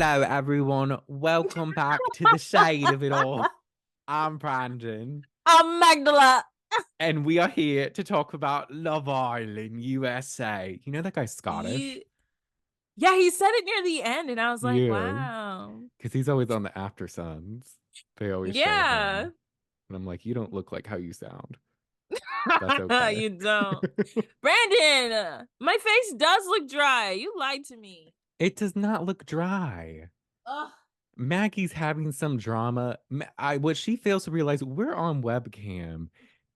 Hello, everyone. Welcome back to the shade of it all. I'm Brandon, I'm Magdala. and we are here to talk about Love Island USA. You know that guy's Scottish? You, yeah, he said it near the end, and I was like, Yeah, wow. because he's always on the After Suns. They always show Yeah, him. And I'm like, you don't look like how you sound. That's okay. you don't. Brandon, my face does look dry. You lied to me. It does not look dry. Ugh. Maggie's having some drama. What she fails to realize, we're on webcam.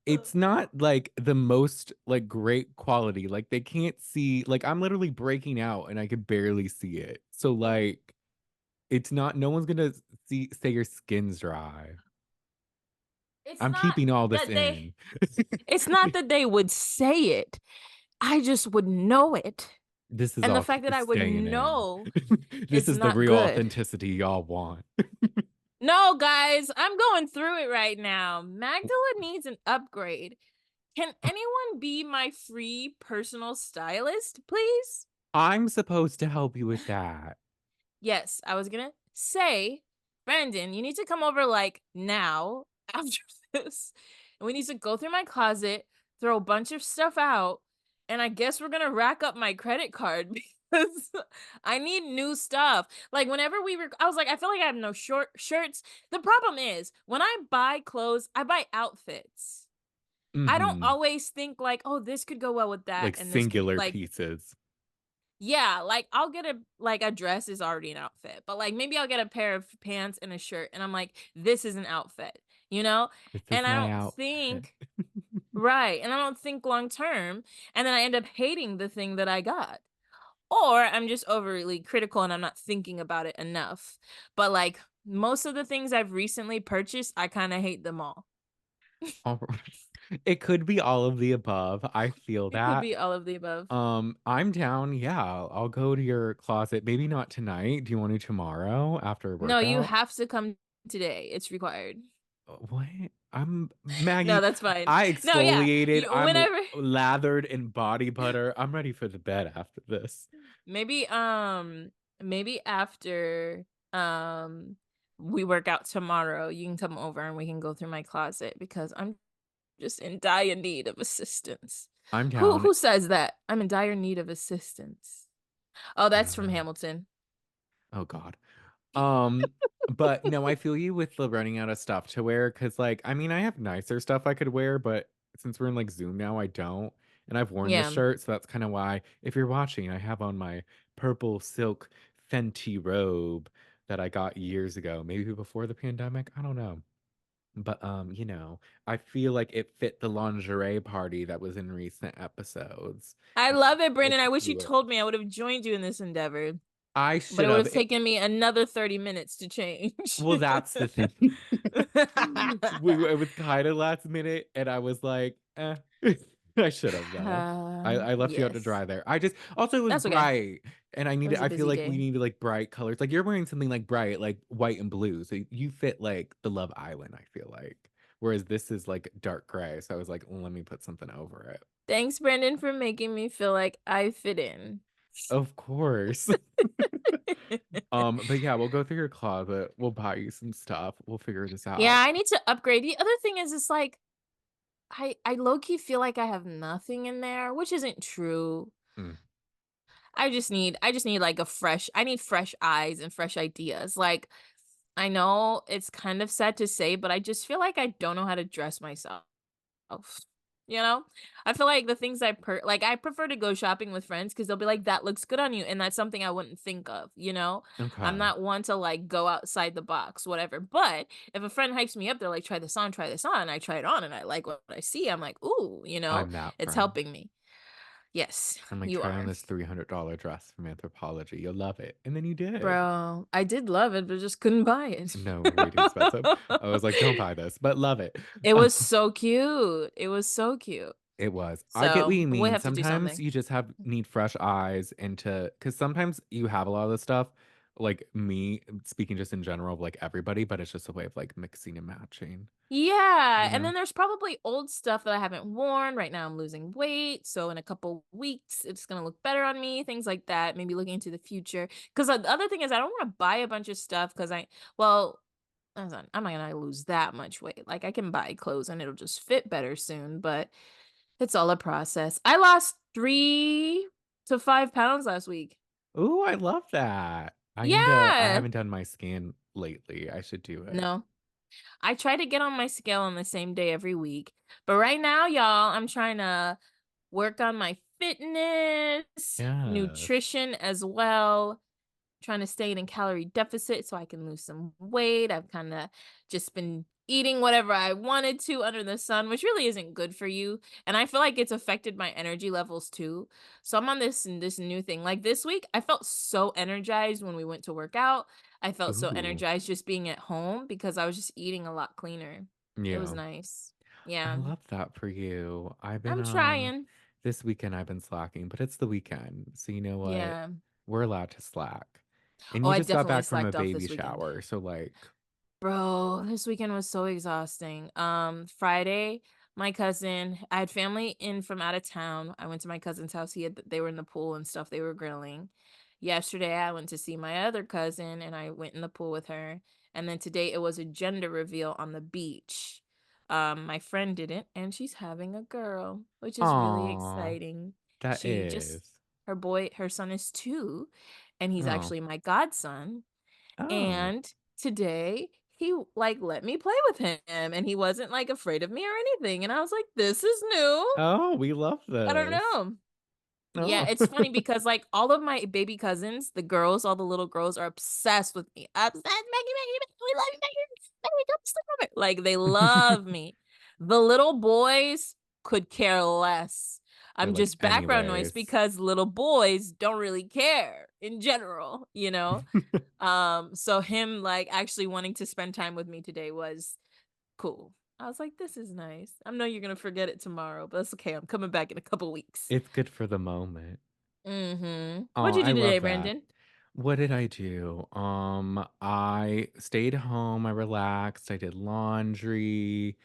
It's not like the most like great quality. Like they can't see, like I'm literally breaking out and I could barely see it. So like it's not, no one's gonna see say your skin's dry. It's I'm not keeping all this that they. in. It's not that they would say it. I just would know it, This is and the all fact that I would staying in. know This it's is the not real good. authenticity y'all want. No, guys, I'm going through it right now. Magdala needs an upgrade. Can anyone be my free personal stylist, please? I'm supposed to help you with that. Yes, I was gonna say, Brandon, you need to come over like now after this. And we need to go through my closet, throw a bunch of stuff out, and I guess we're gonna rack up my credit card because I need new stuff. Like whenever I was like, I feel like I have no short shirts. The problem is when I buy clothes, I buy outfits. I don't Hmm. always think like, oh, this could go well with that, Like and this could singular like, pieces. yeah, like I'll get a dress is already an outfit, but like maybe I'll get a pair of pants and a shirt, and I'm like, this is an outfit, you know? This is And I my don't outfit. think right, and I don't think long term, and then I end up hating the thing that I got. Or I'm just overly critical and I'm not thinking about it enough. But like most of the things I've recently purchased, I kind of hate them all. All right. It could be all of the above. I feel It could that. be all of the above. I'm down. Yeah, I'll go to your closet. Maybe not tonight. Do you want to tomorrow after a No, you workout? have to come today. It's required. What? I'm No, Maggie. that's fine. I No, yeah. exfoliated. I'm Whenever lathered in body butter. I'm ready for the bed after this. maybe maybe after um we work out tomorrow, you can come over and we can go through my closet because I'm just in dire need of assistance. I'm Who down. who says that? I'm in dire need of assistance. Oh, I that's don't from know. Hamilton. Oh God. Um, but no, I feel you with the running out of stuff to wear because, like, I mean, I have nicer stuff I could wear, but since we're in like Zoom now, I don't. And I've worn this Yeah. shirt, so that's kind of why, if you're watching, I have on my purple silk Fenty robe that I got years ago, maybe before the pandemic. I don't know. But I feel like it fit the lingerie party that was in recent episodes. I And love it, it's Brandon. I wish you cute. told me. I would have joined you in this endeavor, I but should it would have. have taken me another 30 minutes to change. Well, that's the thing. It was kind of last minute, and I was like, eh. I should have though. I left you out to Yes. dry there. I just also it was That's okay. bright, and It was a I feel busy like we day. needed like bright colors. Like you're wearing something like bright, like white and blue, so you fit like the Love Island. I feel like, whereas this is like dark gray. So I was like, let me put something over it. Thanks, Brandon, for making me feel like I fit in. Of course. But yeah, we'll go through your closet. We'll buy you some stuff. We'll figure this Yeah, out. I need to upgrade. The other thing is it's like I low key feel like I have nothing in there, which isn't true. Mm. I just need like I need fresh eyes and fresh ideas. Like I know it's kind of sad to say, but I just feel like I don't know how to dress myself. You know? I feel like the things like I prefer to go shopping with friends because they'll be like, that looks good on you. And that's something I wouldn't think of, you know? I'm Okay. not one to like go outside the box, whatever. But if a friend hypes me up, they're like, try this on. And I try it on and I like what I see. I'm like, ooh, I'm that it's friend. helping me. Yes, I'm like, you try on are. this $300 dress from Anthropology. You'll love it. And then you did. Bro, I did love it, but just couldn't buy it. No, way too expensive. I was like, don't buy this, but love it. It was so cute. It was so cute. It was. I get what So you we mean. have to do Sometimes something. you just have need fresh eyes because sometimes you have a lot of this stuff. like me speaking just in general of like everybody, but it's just a way of like mixing and matching, Yeah, you and know? then there's probably old stuff that I haven't worn. Right now I'm losing weight, so in a couple weeks it's gonna look better on me, things like that. Maybe looking into the future. Because the other thing is I don't want to buy a bunch of stuff because well, I'm not gonna lose that much weight. Like I can buy clothes and it'll just fit better soon, but it's all a process. I lost 3 to 5 pounds last week. Ooh, I love that. I Yeah. haven't done my scan lately. I should do it. No. I try to get on my scale on the same day every week. But right now, y'all, I'm trying to work on my fitness, Yes. nutrition as well, trying to stay in a calorie deficit so I can lose some weight. I've kind of just been eating whatever I wanted to under the sun, which really isn't good for you. And I feel like it's affected my energy levels too. So I'm on this new thing. Like this week, I felt so energized when we went to work out. I felt so Ooh. energized just being at home because I was just eating a lot cleaner. It was Yeah. nice. I Yeah. love that for you. I've been I'm trying. this weekend I've been slacking, but it's the weekend. So you know what? Yeah. We're allowed to slack. And Oh, you I just got definitely back from a slacked off baby this weekend. shower. So like, Bro, this weekend was so exhausting. Friday, my cousin, I had family in from out of town. I went to my cousin's house. They were in the pool and stuff. They were grilling. Yesterday, I went to see my other cousin and I went in the pool with her. And then today it was a gender reveal on the beach. My friend didn't, and she's having a girl, which is really aw, exciting. that She just is. her son is 2, and he's Oh. actually my godson. Oh. And today he like let me play with him and he wasn't like afraid of me or anything. And I was like, this is new. Oh, we love I don't this. know. Yeah, Oh. it's funny because like all of my baby cousins, the girls, all the little girls are obsessed with me. Obsessed, Maggie, Maggie, Maggie, we love you, Maggie. Maggie, don't sleep on it. Like they love me. The little boys could care less. They're I'm like, just background noise anyways. because little boys don't really care in general, you know? So him like actually wanting to spend time with me today was cool. I was like, this is nice. I know you're gonna forget it tomorrow, but that's okay. I'm coming back in a couple weeks. It's good for the moment. Mm-hmm. Oh, What'd you I do today, love that. Brandon? What did I do? I stayed home, I relaxed, I did laundry,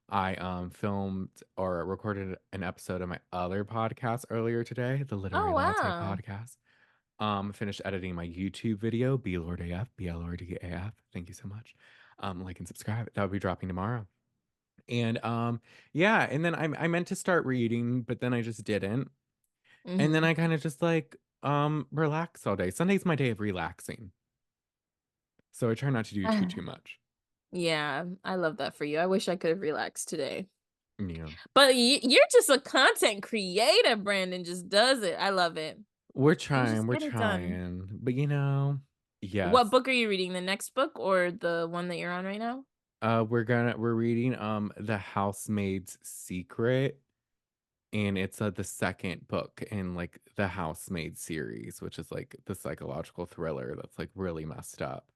I filmed or recorded an episode of my other podcast earlier today, the Oh Literary Latte wow. podcast. Finished editing my YouTube video, B Lord AF, BLORD AF. Thank you so much. Like and subscribe. That would be dropping tomorrow. And yeah, and then I meant to start reading, but then I just didn't. And then Mm-hmm. I kind of just like relax all day. Sunday's my day of relaxing. So I try not to do too much. Yeah, I love that for you. I wish I could have relaxed today. Yeah. But you're just a content creator, Brandon just does it. I love it. You just We're get it done. trying. But What yes. book are you reading? The next book or the one that you're on right now? We're reading The Housemaid's Secret, and it's the second book in like the Housemaid series, which is like the psychological thriller that's like really messed up.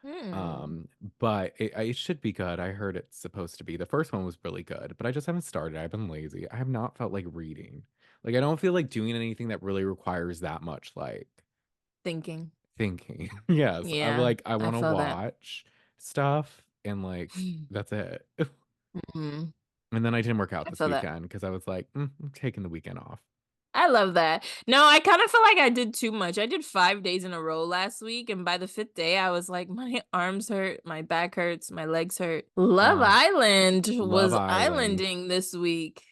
Hmm. Um, but it should be good. I heard it's supposed to be. The first one was really good, but I just haven't started. I've been lazy. I have not felt like reading. Like I don't feel like doing anything that really requires that much like Thinking. thinking. Yes, Yeah, I I want to feel that. watch stuff and like that's it. Mhm. And then I didn't work out I this feel that. weekend because I was like, I'm taking the weekend off. I love that. No, I kind of feel like I did too much. I did 5 days in a row last week, and by the fifth day, I was like, my arms hurt, my back hurts, my legs hurt. Love Uh, Island Love was Island. islanding this week.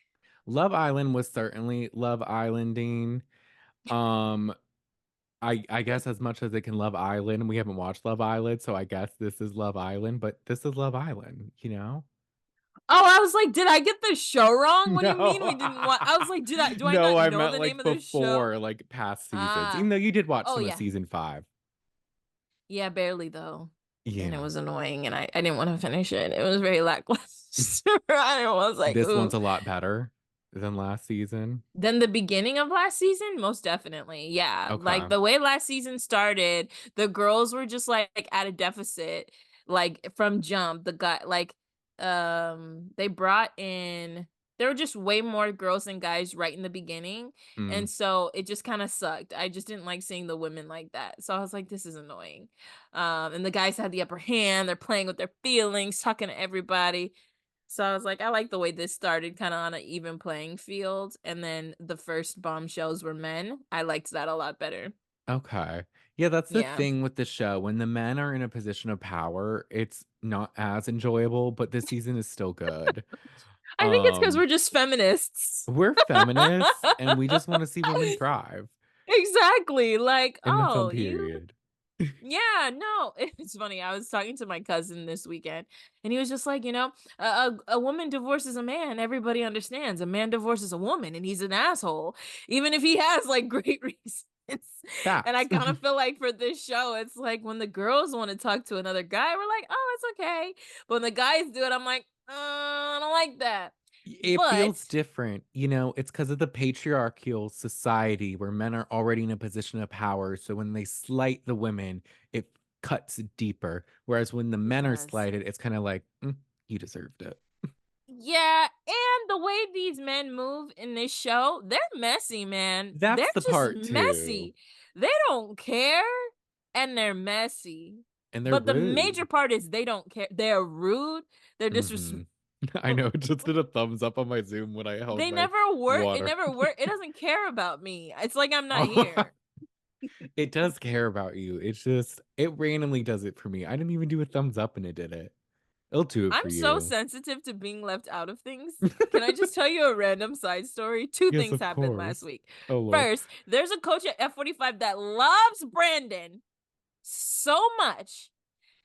Love Island was certainly Love Islanding. Um, I guess as much as it can Love Island, we haven't watched Love Island, so I guess this is Love Island, but this is Love Island, you know? Oh, I was like, did I get the show wrong? What do you mean No. we didn't want? I was like, do I No, not I know meant the name like of the show? before, like past seasons. Even Ah, though you did watch oh some of yeah, season 5. yeah, barely though, and it Yeah. was annoying, and I didn't want to finish it. It was very lackluster. I was like, This ooh. one's a lot better than last season. Than the beginning of last season? Most definitely. Yeah. Like Okay. the way last season started, the girls were just like at a deficit, like from jump. The guy like they brought in there were just way more girls than guys right in the beginning, and Mm, so it just kinda sucked. I just didn't like seeing the women like that, so I was like, "This is annoying." And the guys had the upper hand, they're playing with their feelings, talking to everybody. So I was like, I like the way this started kinda on an even playing field, and then the first bombshells were men. I liked that a lot better. okay. Yeah, that's the Yeah. thing with the show. When the men are in a position of power, it's not as enjoyable, but this season is still good. I think it's because 'cause Um, we're just feminists. we're feminists and we just wanna see women thrive Exactly, like, in the film "Oh, you." period. Yeah, no, it's funny, I was talking to my cousin this weekend, and he was just like, "A woman divorces a man, everybody understands. A man divorces a woman, and he's an asshole, even if he has, like, great reasons." And I Facts. kinda feel like for this show, it's like when the girls wanna talk to another guy, we're like, "Oh, it's okay." But when the guys do it, I'm like, I don't like that." It But feels different, you know, it's because of the patriarchal society where men are already in a position of power, so when they slight the women, it cuts deeper, whereas when the it men are does. slighted, it's kinda like, "Mm, you deserved it." Yeah, and the way these men move in this show, they're messy, man. They're That's the just part too, messy. They don't care and they're messy. and they're But the major rude. part is they don't care. They're rude. They're disrespectful. Mhm. I know, it just did a thumbs up on my Zoom when I held They my never work. It water. never work. It doesn't care about me. It's like I'm not here. It does care about you, it's just it randomly does it for me. I didn't even do a thumbs up and it did it. It'll do it for I'm so you. sensitive to being left out of things. Can I just tell you a random side story? Two Yes, things of happened last course. week. Oh, Lord. First, there's a coach at F45 that loves Brandon so much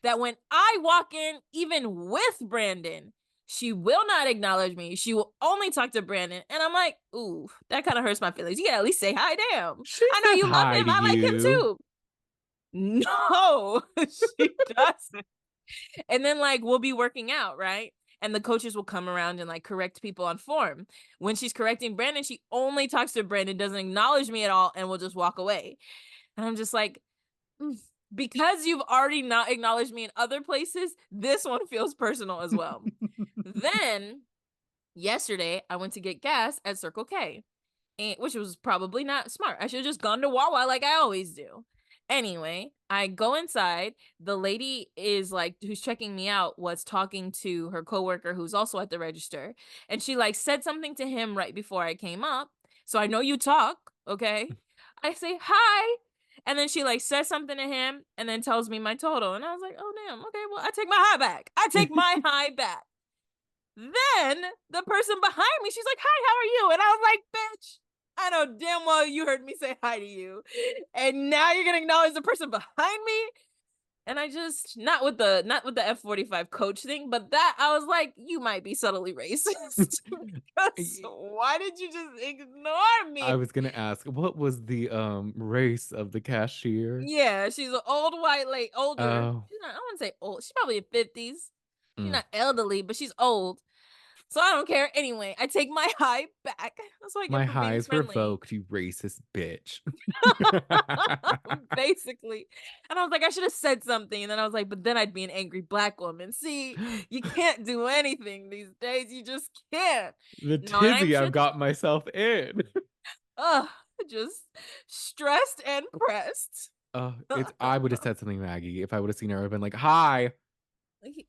that when I walk in, even with Brandon, she will not acknowledge me. She will only talk to Brandon. And I'm like, ooh, that kind of hurts my feelings. You gotta at least say hi, damn. She I know says you love hi him. to I like him you. too. No, she doesn't. And then like we'll be working out, right? And the coaches will come around and like correct people on form. When she's correcting Brandon, she only talks to Brandon, doesn't acknowledge me at all, and will just walk away. And I'm just like, mm, because you've already not acknowledged me in other places, this one feels personal as well. Then yesterday, I went to get gas at Circle K, and which was probably not smart. I should have just gone to Wawa like I always do. Anyway, I go inside. The lady is like, who's checking me out, was talking to her coworker who's also at the register, and she like said something to him right before I came up. So I know you talk, okay? I say hi, and then she like says something to him, and then tells me my total, and I was like, oh damn, okay, well I take my high back. I take my high back. Then the person behind me, she's like, "Hi, how are you?" And I was like, "Bitch, I know damn well you heard me say hi to you, and now you're gonna acknowledge the person behind me." And I just not with the F45 coach thing, but that I was like, "You might be subtly racist." Because Y why did you just ignore I me? was gonna ask, what was the, race of the cashier? Yeah, she's an old white lady, older. Oh, She's not. I wouldn't say old. She's probably in 50s. She's mm. not elderly, but she's old. So I don't care. Anyway, I take my high back. That's what I get My for being highs friendly. revoked, you racist bitch. Basically. And I was like, I should have said something. And then I was like, but then I'd be an angry black woman. See, you can't do anything these days. You just can't. The No, and I'm tizzy sure I've got myself in. ugh, just stressed and pressed. It's I would have said something, Maggie, if I would have seen her, I would have been like, "Hi,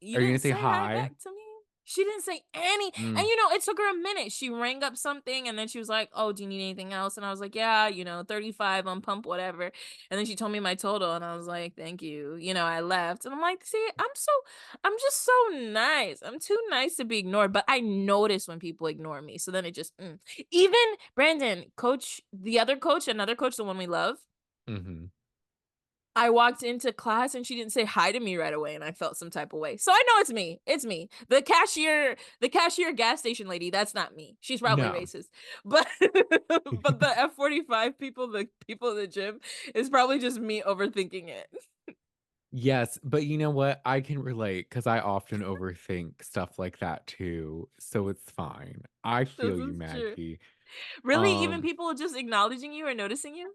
You are you gonna didn't say say hi hi?" back to me? She didn't say any, and Mm, it took her a minute. She rang up something and then she was like, "Oh, do you need anything else?" And I was like, "Yeah, 35 on pump, whatever." And then she told me my total and I was like, "Thank you." I left. And I'm like, "See, I'm just so nice. I'm too nice to be ignored." But I notice when people ignore me. So then it just even Brandon, coach, the other coach, another coach, the one we love, mhm. I walked into class and she didn't say hi to me right away and I felt some type of way. So I know it's me. It's me. The cashier gas station lady, that's not me. She's probably No. racist. But but the F45 people, the people in the gym, is probably just me overthinking it. Yes, but you know what? I can relate because I often overthink stuff like that too, so it's fine. I This feel you, is true. Maggie. Really, even Um, people just acknowledging you or noticing you?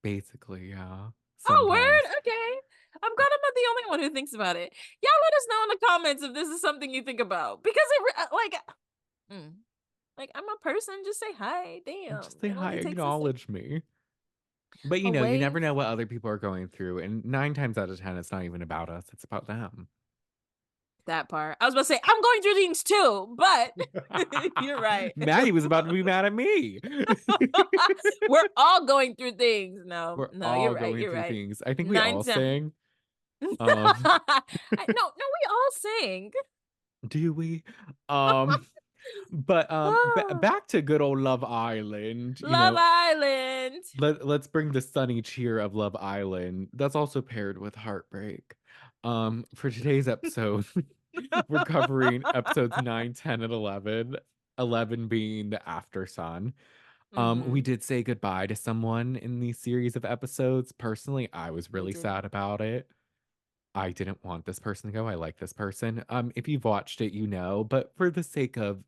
basically, yeah, Oh, sometimes. word? Okay. I'm Uh, glad I'm not the only one who thinks about it. Y'all let us know in the comments if this is something you think about. Because like, mm. Like, I'm a person, just say hi. Damn. Just say It hi, only takes a second. acknowledge me. But A you wave. never know what other people are going through. And 9 times out of 10, it's not even about us, it's about them. That part. I was about to say, I'm going through things too, but you're right. Maddie was about to be mad at me. We're all going through things. No, We're no, you're all right. going You're through right. things. I think we Nine all times. sing. Um, No, no, we all sing. do we? Um, but back to good old Love Island. Love Island. Let's bring the sunny cheer of Love Island. That's also paired with heartbreak. For today's episode, we're covering episodes 9, 10, and 11. 11 being the after sun. We Hmm. did say goodbye to someone in these series of episodes. Personally, I was We really did. sad about it. I didn't want this person to go. I like this person. If you've watched it, but for the sake of,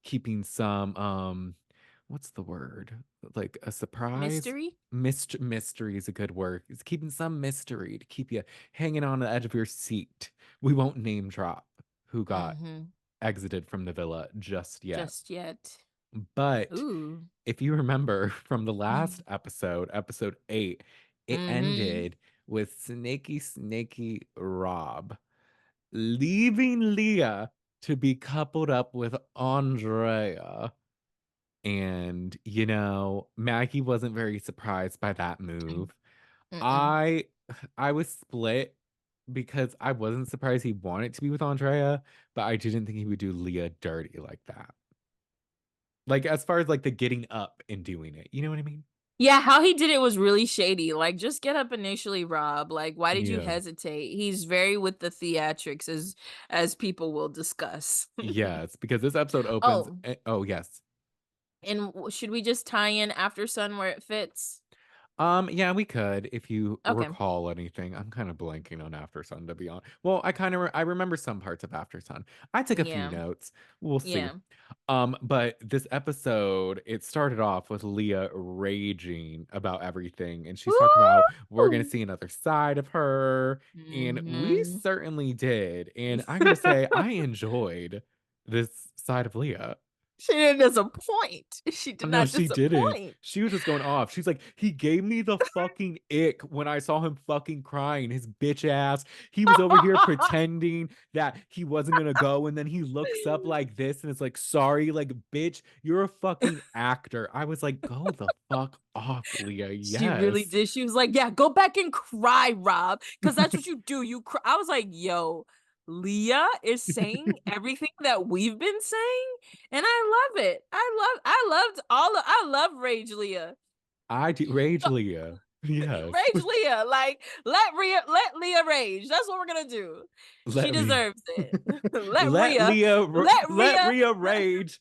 keeping some what's the word? Like a surprise? Mystery. Mystery is a good word. It's keeping some mystery to keep you hanging on the edge of your seat. We won't name drop who got Hmm. exited from the villa just yet. Just yet. But Ooh. if you remember from the last episode, episode 8, it Hmm. ended with snaky Rob leaving Leah to be coupled up with Andrea. And, Maggie wasn't very surprised by that move. Mm-mm. I I was split because I wasn't surprised he wanted to be with Andrea, but I didn't think he would do Leah dirty like that. Like as far as like the getting up and doing it. You know what I mean? Yeah, how he did it was really shady. Like, just get up initially, Rob. Like, why did you Yeah. hesitate? He's very with the theatrics, as people will discuss. Yes, because this episode opens. Oh, Oh, yes. and should we just tie in After Sun where it fits? Yeah, we could if you Okay. recall anything. I'm kind of blanking on After Sun to be honest. Well, I remember some parts of After Sun. I took a few Yeah. notes. We'll see. Yeah. But this episode, it started off with Leah raging about everything, and she's talking about we're gonna Woo! see another side of her, and we Hmm. certainly did. And I'm gonna say I enjoyed this side of Leah. She didn't disappoint. She did No, not she didn't. disappoint. She was just going off. She's like, he gave me the fucking ick when I saw him fucking crying, his bitch ass. He was over here pretending that he wasn't gonna go, and then he looks up like this and it's like, sorry, like, bitch, you're a fucking actor. I was like, go the fuck off, Leah. She really Yes. did. She was like, "Yeah, go back and cry, Rob, because that's what you do. You cry." I was like, "Yo, Leah is saying everything that we've been saying, and I love it. I love Rage Leah. I do rage Leah. Yes. Rage Leah. Like, let Leah rage. That's what we're gonna do. She Let me deserves it. Let let Rhea, Rhea rage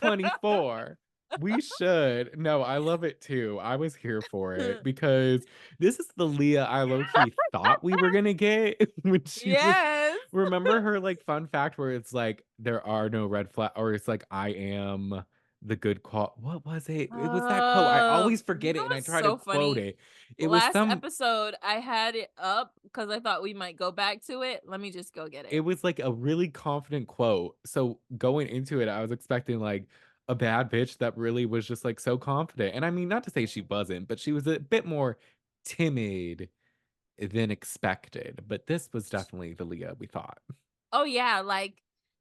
2024. We should. No, I love it too. I was here for it because this is the Leah I low-key thought we were gonna get when she was yes. remember her like fun fact where it's like there are no red flag or it's like I am the good qual what was it? It was that quote. I always You forget know it and I what's try to so quote funny? it. It was Last some episode, I had it up because I thought we might go back to it. Let me just go get it it. was like a really confident quote. So going into it, I was expecting like a bad bitch that really was just like so confident. And I mean, not to say she wasn't, but she was a bit more timid than expected. But this was definitely the Leah we thought. Oh yeah, like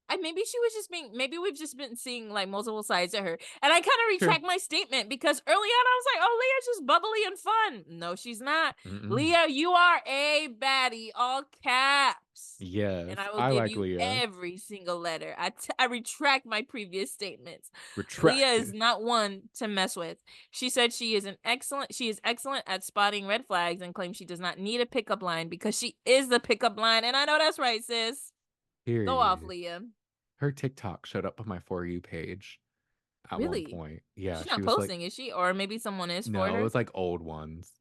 I maybe she was just being maybe we've just been seeing like multiple sides of her. And I kind of True. retract my statement because early on I was like, "Oh, Leah's just bubbly and fun." No, she's not. Mm-mm. Leah, you are a baddie, all caps. And Yes, I will I give like you Leah. every single letter. I retract my previous statements. Leah is Retracted. not one to mess with. She said she is excellent at spotting red flags and claims she does not need a pickup line because she is the pickup line. And I know that's right, sis. Go off, Period. Leah. Her TikTok showed up on my For You page at one Really? point. Yeah, She's she not was like, posting, is she? Or maybe someone is for no, it her. was like old ones.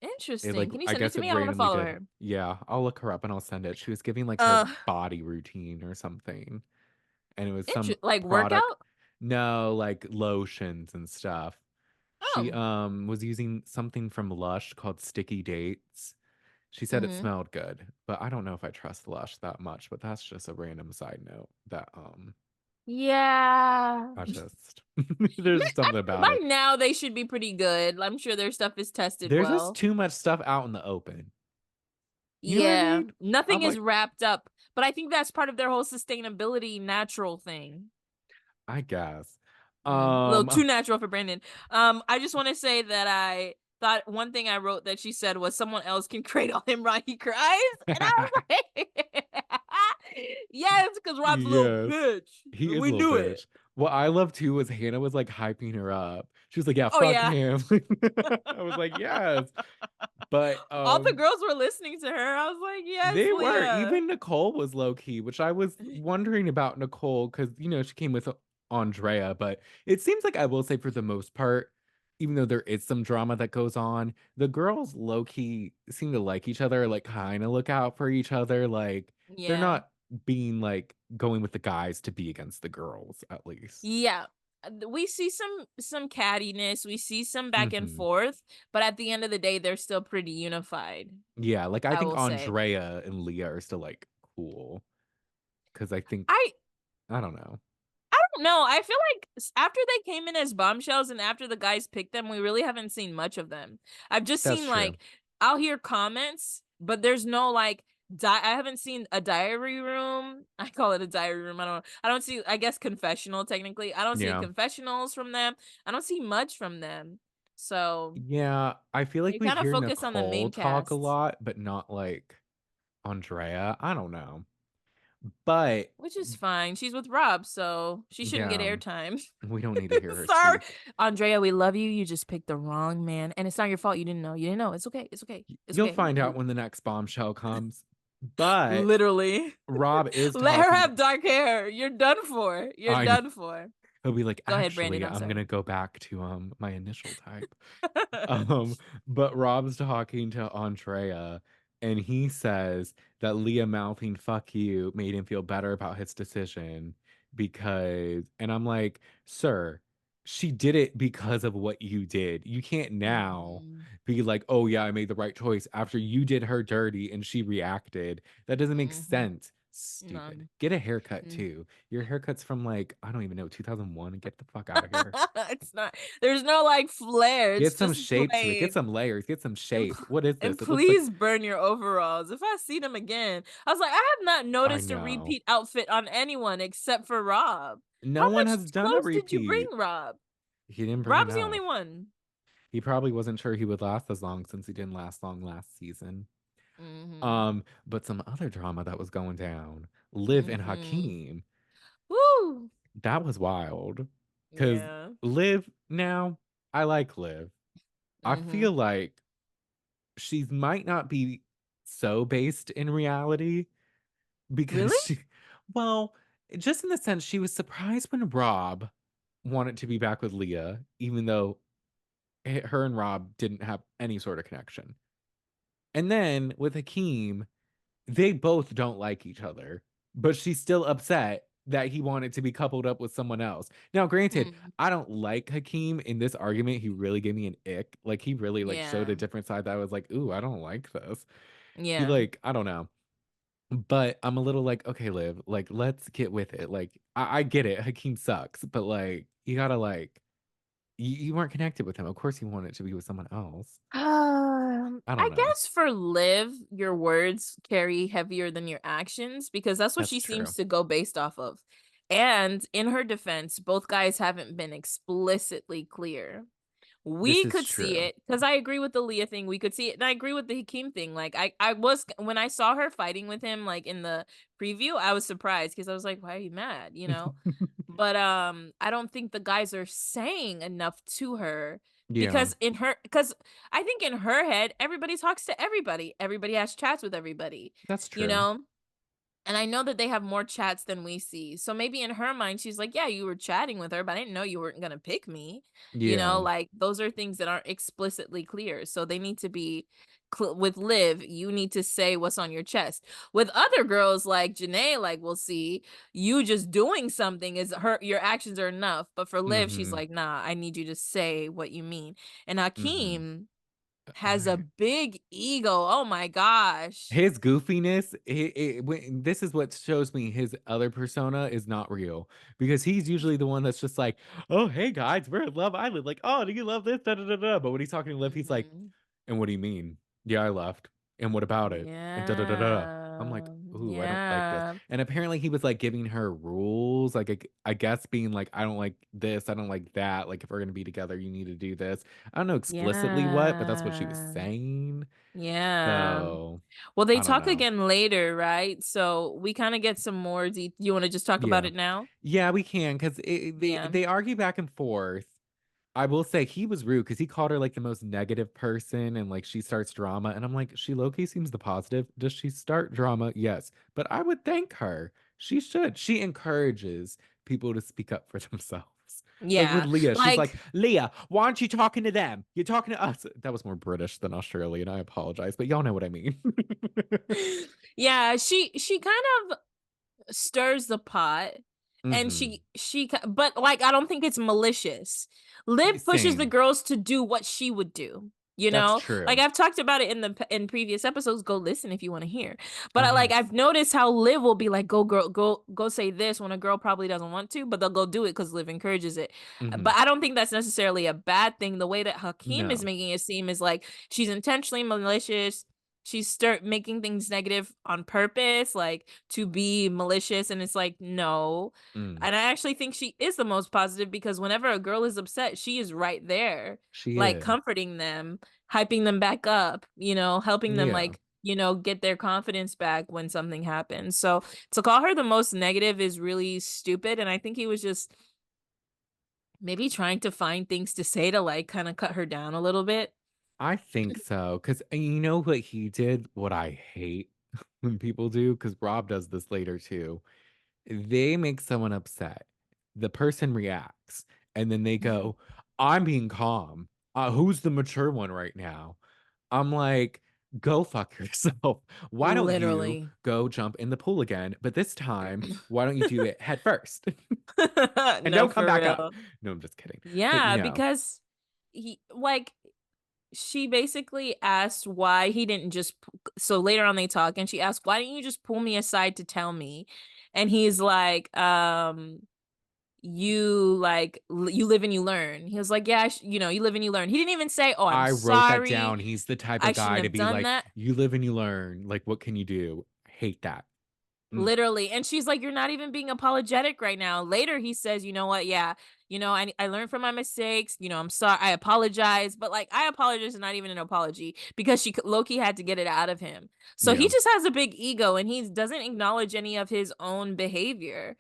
It Interesting. like Can you I send it guess to it me? I want to randomly follow did. her. Yeah, I'll look her up and I'll send it. She was giving like her Uh, body routine or something. And it was some like product. workout? No, like lotions and stuff. She Oh. was using something from Lush called Sticky Dates. She said it Mm-hmm. smelled good, but I don't know if I trust Lush that much, but that's just a random side note that Yeah. I just there's just something about By it. now they should be pretty good. I'm sure their stuff is tested There's just well. too much stuff out in the open. You know what I Yeah, mean? I'm nothing is like, wrapped up, but I think that's part of their whole sustainability natural thing. I guess. A little too Um, natural for Brandon. I just want to say that I thought one thing I wrote that she said was someone else can cradle him right he cries, and I was like, yes, because Rob's a little yes, bitch. he is a We little knew it. bitch. What I love too was Hannah was like hyping her up. She was like, "Yeah, Oh fuck yeah, him." I was like, "Yes," but all the girls were listening to her. I was like, yes, they were. Leah. Even Nicole was low key, which I was wondering about Nicole because she came with Andrea, but it seems like I will say for the most part, even though there is some drama that goes on, the girls low key seem to like each other, like kind of look out for each other. Like they're Yeah. not being like going with the guys to be against the girls, at least. Yeah. We see some cattiness, we see some back and Hmm. forth, but at the end of the day, they're still pretty unified, Yeah, like I I think will say. Andrea and Leah are still like cool because I think I I don't know. I don't know. I feel like after they came in as bombshells and after the guys picked them, we really haven't seen much of them. I've just That's seen true. like I'll hear comments, but there's no like I haven't seen a diary room. I call it a diary room. I don't see I guess confessional technically. I don't see Yeah. confessionals from them. I don't see much from them. So Yeah, I feel like they we kind of hear focus on the Nicole main talk a cast, lot, but not like Andrea. I don't know. But which is fine. She's with Rob, so she shouldn't get yeah, airtime. we don't need to hear her Sorry, speak. Andrea, we love you. You just picked the wrong man, and it's not your fault. You didn't know. You didn't know. It's okay. It's okay. It's You'll okay. find out when the next bombshell comes. But Literally, Rob is let her talking. have dark hair. You're done for. You're I done for. He'll be like, Go ahead, Brandon. actually, I'm I'm sorry. gonna go back to my initial type. Um, but Rob's talking to Andrea, and he says that Leah mouthing "fuck you" made him feel better about his decision and I'm like, sir, she did it because of what you did. You can't now Hmm. be like, oh yeah, I made the right choice after you did her dirty and she reacted. That doesn't make Hmm. sense. Stupid. None. Get a haircut too. Your haircut's from like, I don't even know, 2001. Get the fuck out of here. It's not. There's no like flair. It's Get some just shape to it. Get plain. some layers. Get some And, shape. What is and this? It looks like please burn your overalls. If I see them again, I was like, I have not I noticed a know. repeat outfit on anyone except for Rob. No How one much has done a clothes did you bring, repeat. Rob? He didn't bring Rob's the only enough. one. He probably wasn't sure he would last as long since he didn't last long last season. Mm-hmm. But some other drama that was going down. Liv and Mm-hmm. Hakeem. Woo. That was wild. Cause Yeah. Liv now, I like Liv. I Mm-hmm. feel like she might not be so based in reality because Really? well, just in the sense she was surprised when Rob wanted to be back with Leah, even though her and Rob didn't have any sort of connection. And then with Hakeem, they both don't like each other, but she's still upset that he wanted to be coupled up with someone else. Now, granted, Mm. I don't like Hakeem in this argument. He really gave me an ick. Like he really like showed a Yeah. different side that I was like, ooh, I don't like this. He Yeah. like, I don't know. But I'm a little like, okay, Liv, like, let's get with it. Like, I get it. Hakeem sucks, but like, you gotta like, you weren't connected with him. Of course, you wanted to be with someone else. I don't I know. guess for Liv, your words carry heavier than your actions because that's what That's she true. seems to go based off of. And in her defense, both guys haven't been explicitly clear. This We is could see true. it because I agree with the Leah thing. We could see it, and I agree with the Hakeem thing. Like I was when I saw her fighting with him, like in the preview, I was surprised because I was like, "Why are you mad?" You know. But I don't think the guys are saying enough to her Yeah, because I think in her head, everybody talks to everybody. Everybody has chats with everybody. that's You true. know, and I know that they have more chats than we see. So maybe in her mind, she's like, yeah, you were chatting with her, but I didn't know you weren't going to pick me. You know, Yeah. like those are things that aren't explicitly clear. So they need to be with Liv, you need to say what's on your chest. With other girls like Janae, like we'll see, you just doing something is her, your actions are enough. But for Liv, she's Mm-hmm. like, nah, I need you to say what you mean. And Mm-hmm. Hakeem, has a big ego. Oh my gosh. His goofiness, this is what shows me his other persona is not real because he's usually the one that's just like, "Oh, hey guys, we're in Love Island." Like, "Oh, do you love this?" Da, da, da, da. But when he's talking to Liv, he's like, Mhm. "And what do you mean? Yeah, I left. And what about it? And da da da da." I'm like, Yeah. "Ooh, I don't like this." Yeah. And apparently, he was like giving her rules, like I guess being like, "I don't like this. I don't like that. Like, if we're gonna be together, you need to do this." I don't know explicitly what, but that's what she was Yeah. saying. Yeah. So Well, they I don't talk know. again later, right? So we kind of get some more you want to just talk about Yeah. it now? Yeah, we can 'cause Yeah. they argue back and forth. I will say he was rude because he called her, like, the most negative person and, like, she starts drama, and I'm like, "She low-key seems the positive. Does she start drama? Yes, but I would thank her. She should. She encourages people to speak up for themselves." Like, with Yeah. Leah, she's like, Like "Leah, why aren't you talking to them? You're talking to us." That was more British than Australian, I apologize, but y'all know what I mean. yeah, she kind of stirs the pot, and Mhm. but, like, I don't think it's malicious. Liv pushes the Same. girls to do what she would do, you That's know? Like, true. I've talked about it in previous episodes, go listen if you wanna hear. But Yes. I've noticed how Liv will be like, "Go, girl, go say this," when a girl probably doesn't want to, but they'll go do it because Liv encourages it. But Mhm. I don't think that's necessarily a bad thing. The way that Hakeem is No. making it seem is like she's intentionally malicious. She's start making things negative on purpose, like, to be malicious, and it's like, "No." Mm. And I actually think she is the most positive because whenever a girl is upset, she is right there, She like, is. comforting them, hyping them back up, helping them, Yeah. like, get their confidence back when something happens. So, to call her the most negative is really stupid, and I think he was just maybe trying to find things to say to, like, kinda cut her down a little bit. I think so, 'cause you know what he did? What I hate when people do, because Rob does this later too. They make someone upset. The person reacts, and then they go, "I'm being calm. Who's the mature one right now?" I'm like, "Go fuck yourself. Why don't you Literally. go jump in the pool again? But this time, why don't you do it head first and No, don't come for back up?" real. No, I'm just kidding. But Yeah, no, because he like she basically asked why he didn't just so later on they talk and she asked, "Why didn't you just pull me aside to tell me?" And he's like, you live and you learn." He was like, "Yeah, you live and you learn." He didn't even say, "Oh, I'm I wrote that sorry. down. He's the type I of shouldn't guy to have be done like, that." "You live and you learn. Like, what can you do?" I hate that. Mm, Literally, and she's like, "You're not even being apologetic right now." Later, he says, "You know what? Yeah, I learned from my mistakes. I'm sorry. I apologize." But like, I apologize is not even an apology because Loki had to get it out of him. So he yeah. just has a big ego, and he doesn't acknowledge any of his own behavior,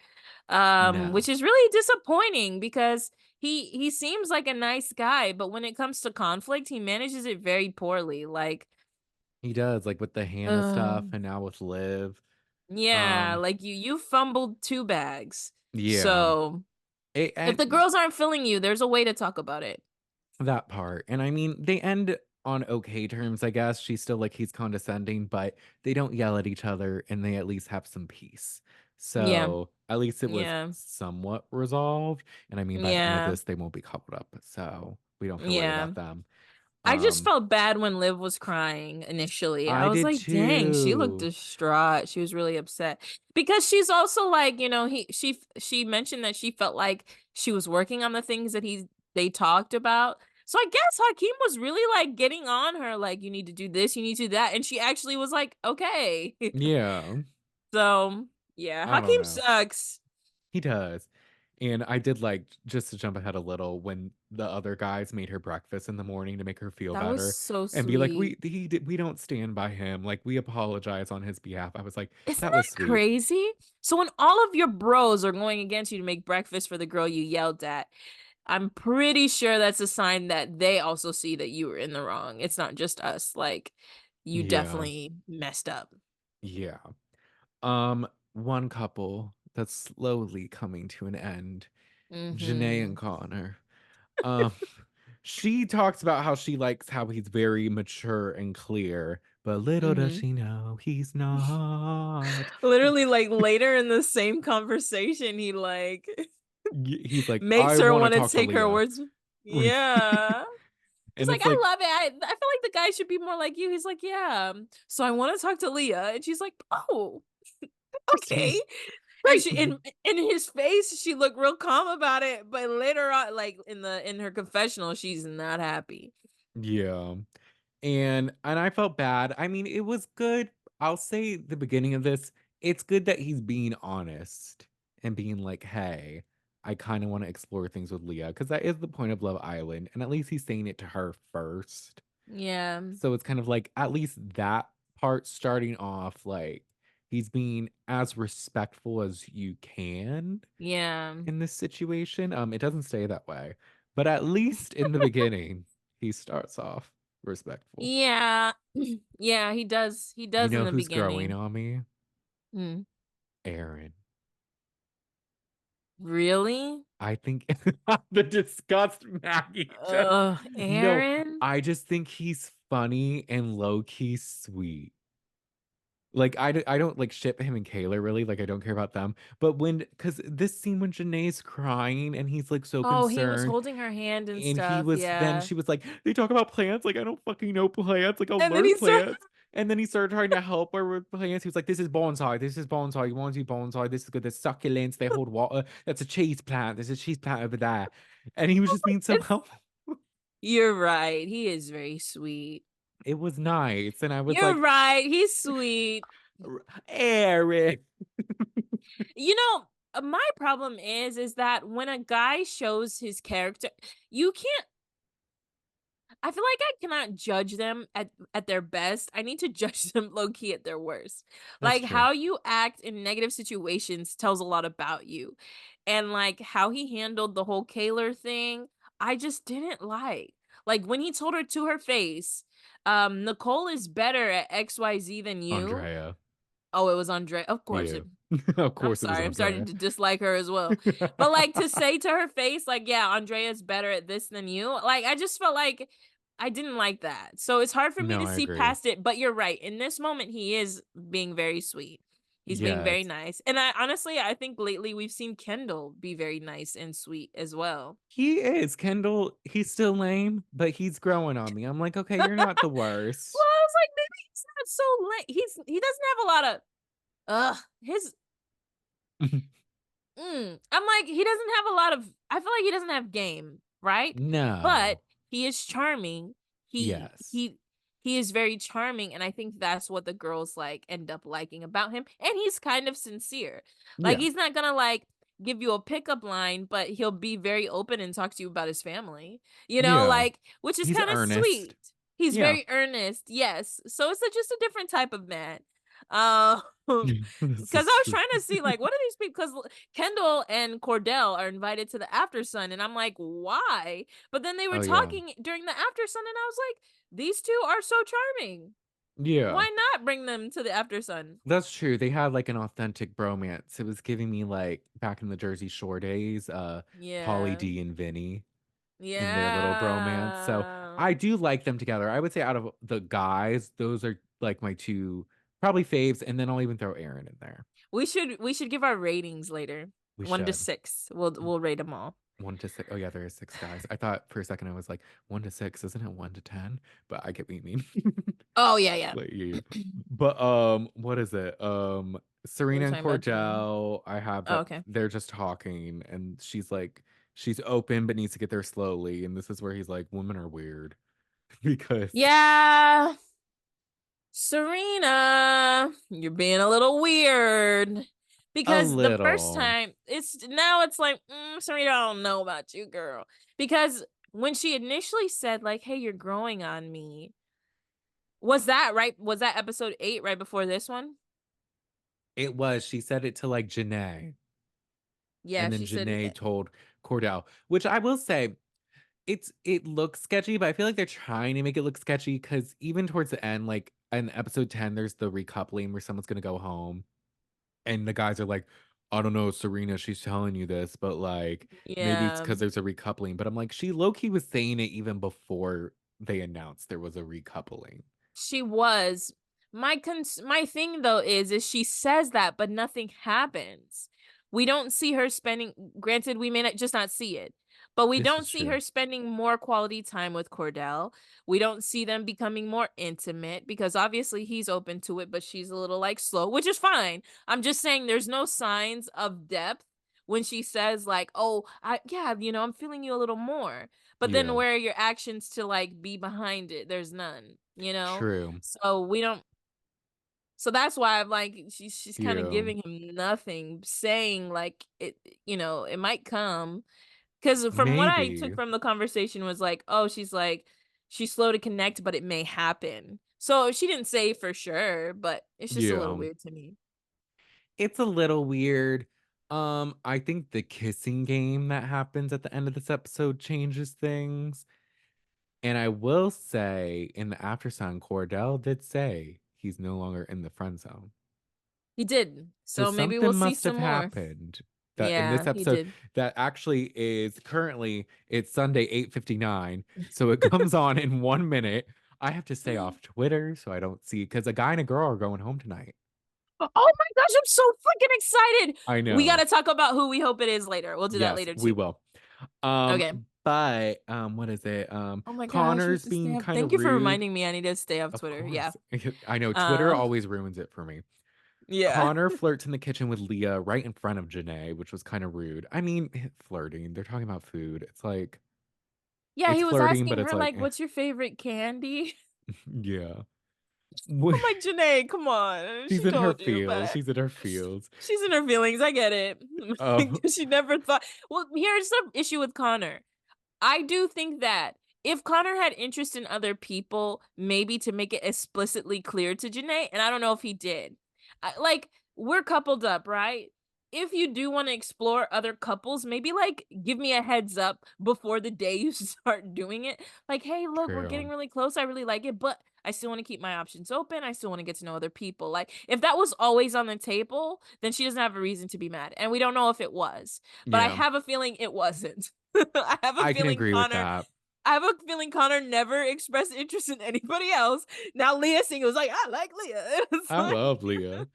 No. which is really disappointing because he seems like a nice guy, but when it comes to conflict, he manages it very poorly. Like, He does, like, with the Hannah stuff and now with Liv. yeah, Um, like you fumbled 2 bags. yeah. So, if And the girls aren't feeling you, there's a way to talk about it. that part. And I mean, they end on okay terms, I guess. She's still like he's condescending, but they don't yell at each other and they at least have some peace. Yeah. So at least it was Yeah. somewhat resolved. And I mean, by the end of Yeah. this, they won't be coupled up. So we don't have to worry Yeah. about them. I just Um, felt bad when Liv was crying initially. I I was did like, "Dang, she looked too. distraught." She was really upset because she's also like, she mentioned that she felt like she was working on the things that they talked about. So I guess Hakeem was really like getting on her, like, "You need to do this, you need to do that," and she actually was like, "Okay." Yeah. So yeah, I don't Hakeem know. sucks. He does. And I did like just to jump ahead a little when the other guys made her breakfast in the morning to make her feel That was better so and be like, sweet. we don't stand by him. Like we apologize on his behalf." I was like, Isn't that was that sweet. crazy? So when all of your bros are going against you to make breakfast for the girl you yelled at, I'm pretty sure that's a sign that they also see that you were in the wrong. It's not just us. Like, you Yeah. definitely messed up. Yeah. One couple that's slowly coming to an end, Janae and Mhm. Connor. Um, she talks about how she likes how he's very mature and clear, but little does Mhm. she know he's not. Literally, like, later in the same conversation, he, like, He's like, makes "I her wanna wanna talk to take her Leah." words. Yeah. He's And like, it's "I like, love it. I feel like the guy should be more like you." He's like, "Yeah. So I want to talk to Leah." And she's like, "Oh, okay." And great. she in his face, she looked real calm about it, but later on, like in her confessional, she's not happy. Yeah. And I felt bad. I mean, it was good. I'll say the beginning of this, it's good that he's being honest and being like, "Hey, I kind of want to explore things with Leah," because that is the point of Love Island, and at least he's saying it to her first. Yeah. So it's kind of like at least that part starting off like he's being as respectful as you can Yeah. in this situation. It doesn't stay that way, but at least in the beginning, he starts off respectful. Yeah. Yeah, he does. He You does in know the who's growing beginning. on me? Mm. Aaron. Really? I think the disgust Maggie just no, Aaron? I just think he's funny and low key sweet. Like, I don't, like, ship him and Kayla really, like, I don't care about them, but because this scene when Janae's crying and he's, like, so Oh, he was concerned, holding her hand and and he stuff. was then Yeah. she was like, "They talk about plants, like, I don't fucking know plants, like, I'll And then learn he started plants." And then he started trying to help her with plants. He was like, this is bonsai, you want to do bonsai, this is good, there's succulents, they hold water, that's a cheese plant, there's a cheese plant over there." And he was just being so it's helpful. You're right. He is very sweet. It was nice, and I was You're like, right. He's sweet. "Eric." You know, my problem is that when a guy shows his character, you can't I feel like I cannot judge them at their best. I need to judge them low key at their worst. That's Like true. how you act in negative situations tells a lot about you. And like how he handled the whole Kaler thing, I just didn't like. Like when he told her to her face, Nicole is better at XYZ than you. Andrea. Oh, it was Andre. Of course Yeah. it Of I'm course it was sorry. I'm starting Andrea. to dislike her as well. But like to say to her face, like, yeah, Andrea's better at this than you. Like, I just felt like I didn't like that. So it's hard for me No, to I see agree. past it. But you're right. In this moment, he is being very sweet. He's being very Yes. nice. And I honestly, I think lately we've seen Kendall be very nice and sweet as well. He is. Kendall, he's still lame, but he's growing on me. I'm like, okay, Well, you're not the I worst. was like, maybe he's not so late. He doesn't have a lot of his I'm like, he doesn't have a lot of I feel like he doesn't have game, right? But No. he is charming. He Yes. he he is very charming, and I think that's what the girls like end up liking about him. And he's kind of sincere. Like Yeah. he's not gonna like give you a pickup line, but he'll be very open and talk to you about his family. Yeah. Like which is He's kind of earnest. sweet. He's Yeah. very earnest, yes. So it's just a different type of man. Um, This because is I was true. trying to see like what are these people? Because Kendall and Cordell are invited to the after sun, and I'm like, why? But then they were Oh, yeah. talking during the after sun, and I was like, these two are so charming. Yeah. Why not bring them to the after sun? That's true. They had like an authentic bromance. It was giving me like back in the Jersey Shore days, Polly Yeah. D and Vinny in their little bromance. So Yeah. I do like them together. I would say out of the guys, those are like my two probably faves, and then I'll even throw Aaron in there. We should give our ratings later. We 1 to should. 6. We'll rate them all. 1 to 6. Oh yeah, there is 6 guys. I thought for a second I was like 1 to 6, isn't it 1 to 10? But I get what you mean. Oh yeah, yeah. Like you. But what is it? We were Serena and talking about Serena. Cordell, I have Oh, that okay. they're just talking and she's like she's open but needs to get there slowly. And this is where he's like, women are weird. Because Yeah. Serena, you're being a little weird. a Because the first little. time, it's like, Serena, I don't know about you, girl. Because when she initially said, like, hey, you're growing on me, was that right? Was that episode 8 right before this one? It was. She said it to like Janae. Yeah, And then she said, Janae told Cordell, which I will say, it looks sketchy, but I feel like they're trying to make it look sketchy because even towards the end, like in episode 10, there's the recoupling where someone's gonna go home. And the guys are like, I don't know, Serena, she's telling you this, but like maybe it's yeah, because there's a recoupling. But I'm like, she low key was saying it even before they announced there was a recoupling. she was. My thing though is she says that, but nothing happens. We don't see her spending, granted, we may not just not see it, But we This don't is see true. her spending more quality time with Cordell. We don't see them becoming more intimate because obviously he's open to it, but she's a little like slow, which is fine. I'm just saying there's no signs of depth when she says like, "Oh, I yeah, I'm feeling you a little more." But then Yeah. where are your actions to like be behind it? There's none. True. So we don't so that's why I'm like she's kind of Yeah. giving him nothing, saying like it might come. Because from what I took Maybe. from the conversation was like, oh, she's slow to connect, but it may happen. So she didn't say for sure, but it's just a little Yeah. weird to me. It's a little weird. I think the kissing game that happens at the end of this episode changes things. And I will say, in the after sun, Cordell did say he's no longer in the friend zone. He did. So So maybe something we'll see must some have more. happened that in this Yeah, he episode did. that actually is currently it's Sunday 8:59. So it comes on in 1 minute. I have to stay off Twitter so I don't see because a guy and a girl are going home tonight. Oh my gosh, I'm so freaking excited. I We got know. to talk about who we hope it is later. We'll do that Yes, later we too. will. Okay. But what is it? Oh my gosh, we have Connor's to stay being up. kind Thank of you for rude. reminding me. I need to stay off Of Twitter. Yeah. course. I know Twitter Uh, always ruins it for me. yeah. Connor flirts in the kitchen with Leah right in front of Janae, which was kind of rude. I mean, flirting. They're talking about food. It's like Yeah, it's he was flirting, but asking it's her like, like, "What's your favorite candy?" yeah. I'm like, Janae, come on. She's She in her told you, feels. but She's in her feels. she's in her feelings. I get it. Oh, She never thought. Well, here's the issue with Connor. I do think that if Connor had interest in other people, maybe to make it explicitly clear to Janae, and I don't know if he did. Like, we're coupled up, right? If you do want to explore other couples, maybe like give me a heads up before the day you start doing it. Like, hey, look, we're getting true. really close. I really like it, but I still want to keep my options open. I still want to get to know other people. Like, if that was always on the table, then she doesn't have a reason to be mad. And we don't know if it was, but I Yeah, have a feeling it wasn't. I have a I can feeling agree with Connor. that. I have a feeling Connor never expressed interest in anybody else. Now Leah Singh was like, I like Leah. It's I like, love Leah.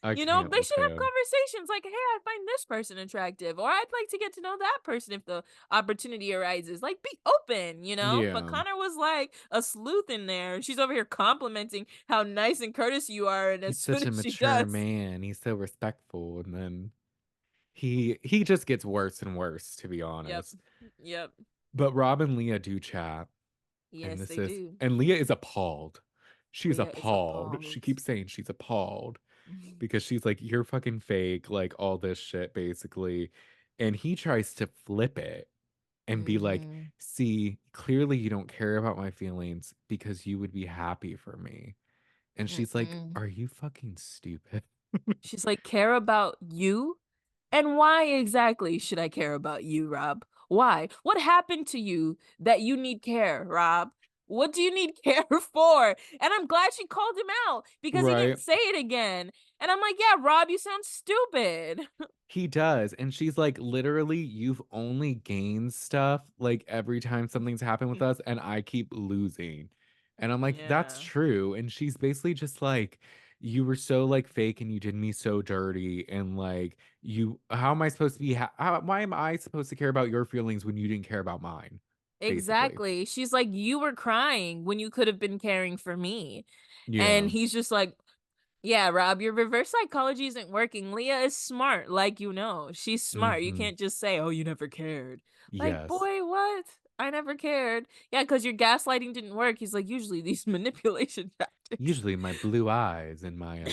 I can't they with should have him. conversations like, hey, I find this person attractive, or I'd like to get to know that person if the opportunity arises. Like, be open. But Yeah. Connor was like a sleuth in there. And she's over here complimenting how nice and courteous you are. And as He's soon such a as she mature does, man. He's so respectful, and then he just gets worse and worse, to be yep, honest. yep, But Rob and Leah do chat, and yes, this they is do. and Leah is appalled. She's Leah is appalled. She appalled. keeps saying she's appalled because she's like, "You're fucking fake," like all this shit, basically. And he tries to flip it and be like, Mm-hmm. "See, clearly you don't care about my feelings because you would be happy for me." And she's like, Mm-mm. "Are you fucking stupid?" She's like, care about you? And why exactly should I care about you, Rob? Why? What happened to you that you need care, Rob? What do you need care for? And I'm glad she called him out because he Right? didn't say it again. And I'm like, yeah, Rob, you sound stupid. He does. And she's like, literally, you've only gained stuff like every time something's happened with us, and I keep losing. And I'm like, that's Yeah, true. And she's basically just like, you were so like fake and you did me so dirty. And like, how am I supposed to be, why am I supposed to care about your feelings when you didn't care about mine? Basically. exactly. She's like, you were crying when you could have been caring for me. And Yeah. he's just like, yeah, Rob, your reverse psychology isn't working. Leah is smart, like She's smart. You Hmm. can't just say, "Oh, you never cared." Like, Yes. boy, what? I never cared. Yeah, because your gaslighting didn't work. He's like, usually these manipulation tactics. Usually my blue eyes and my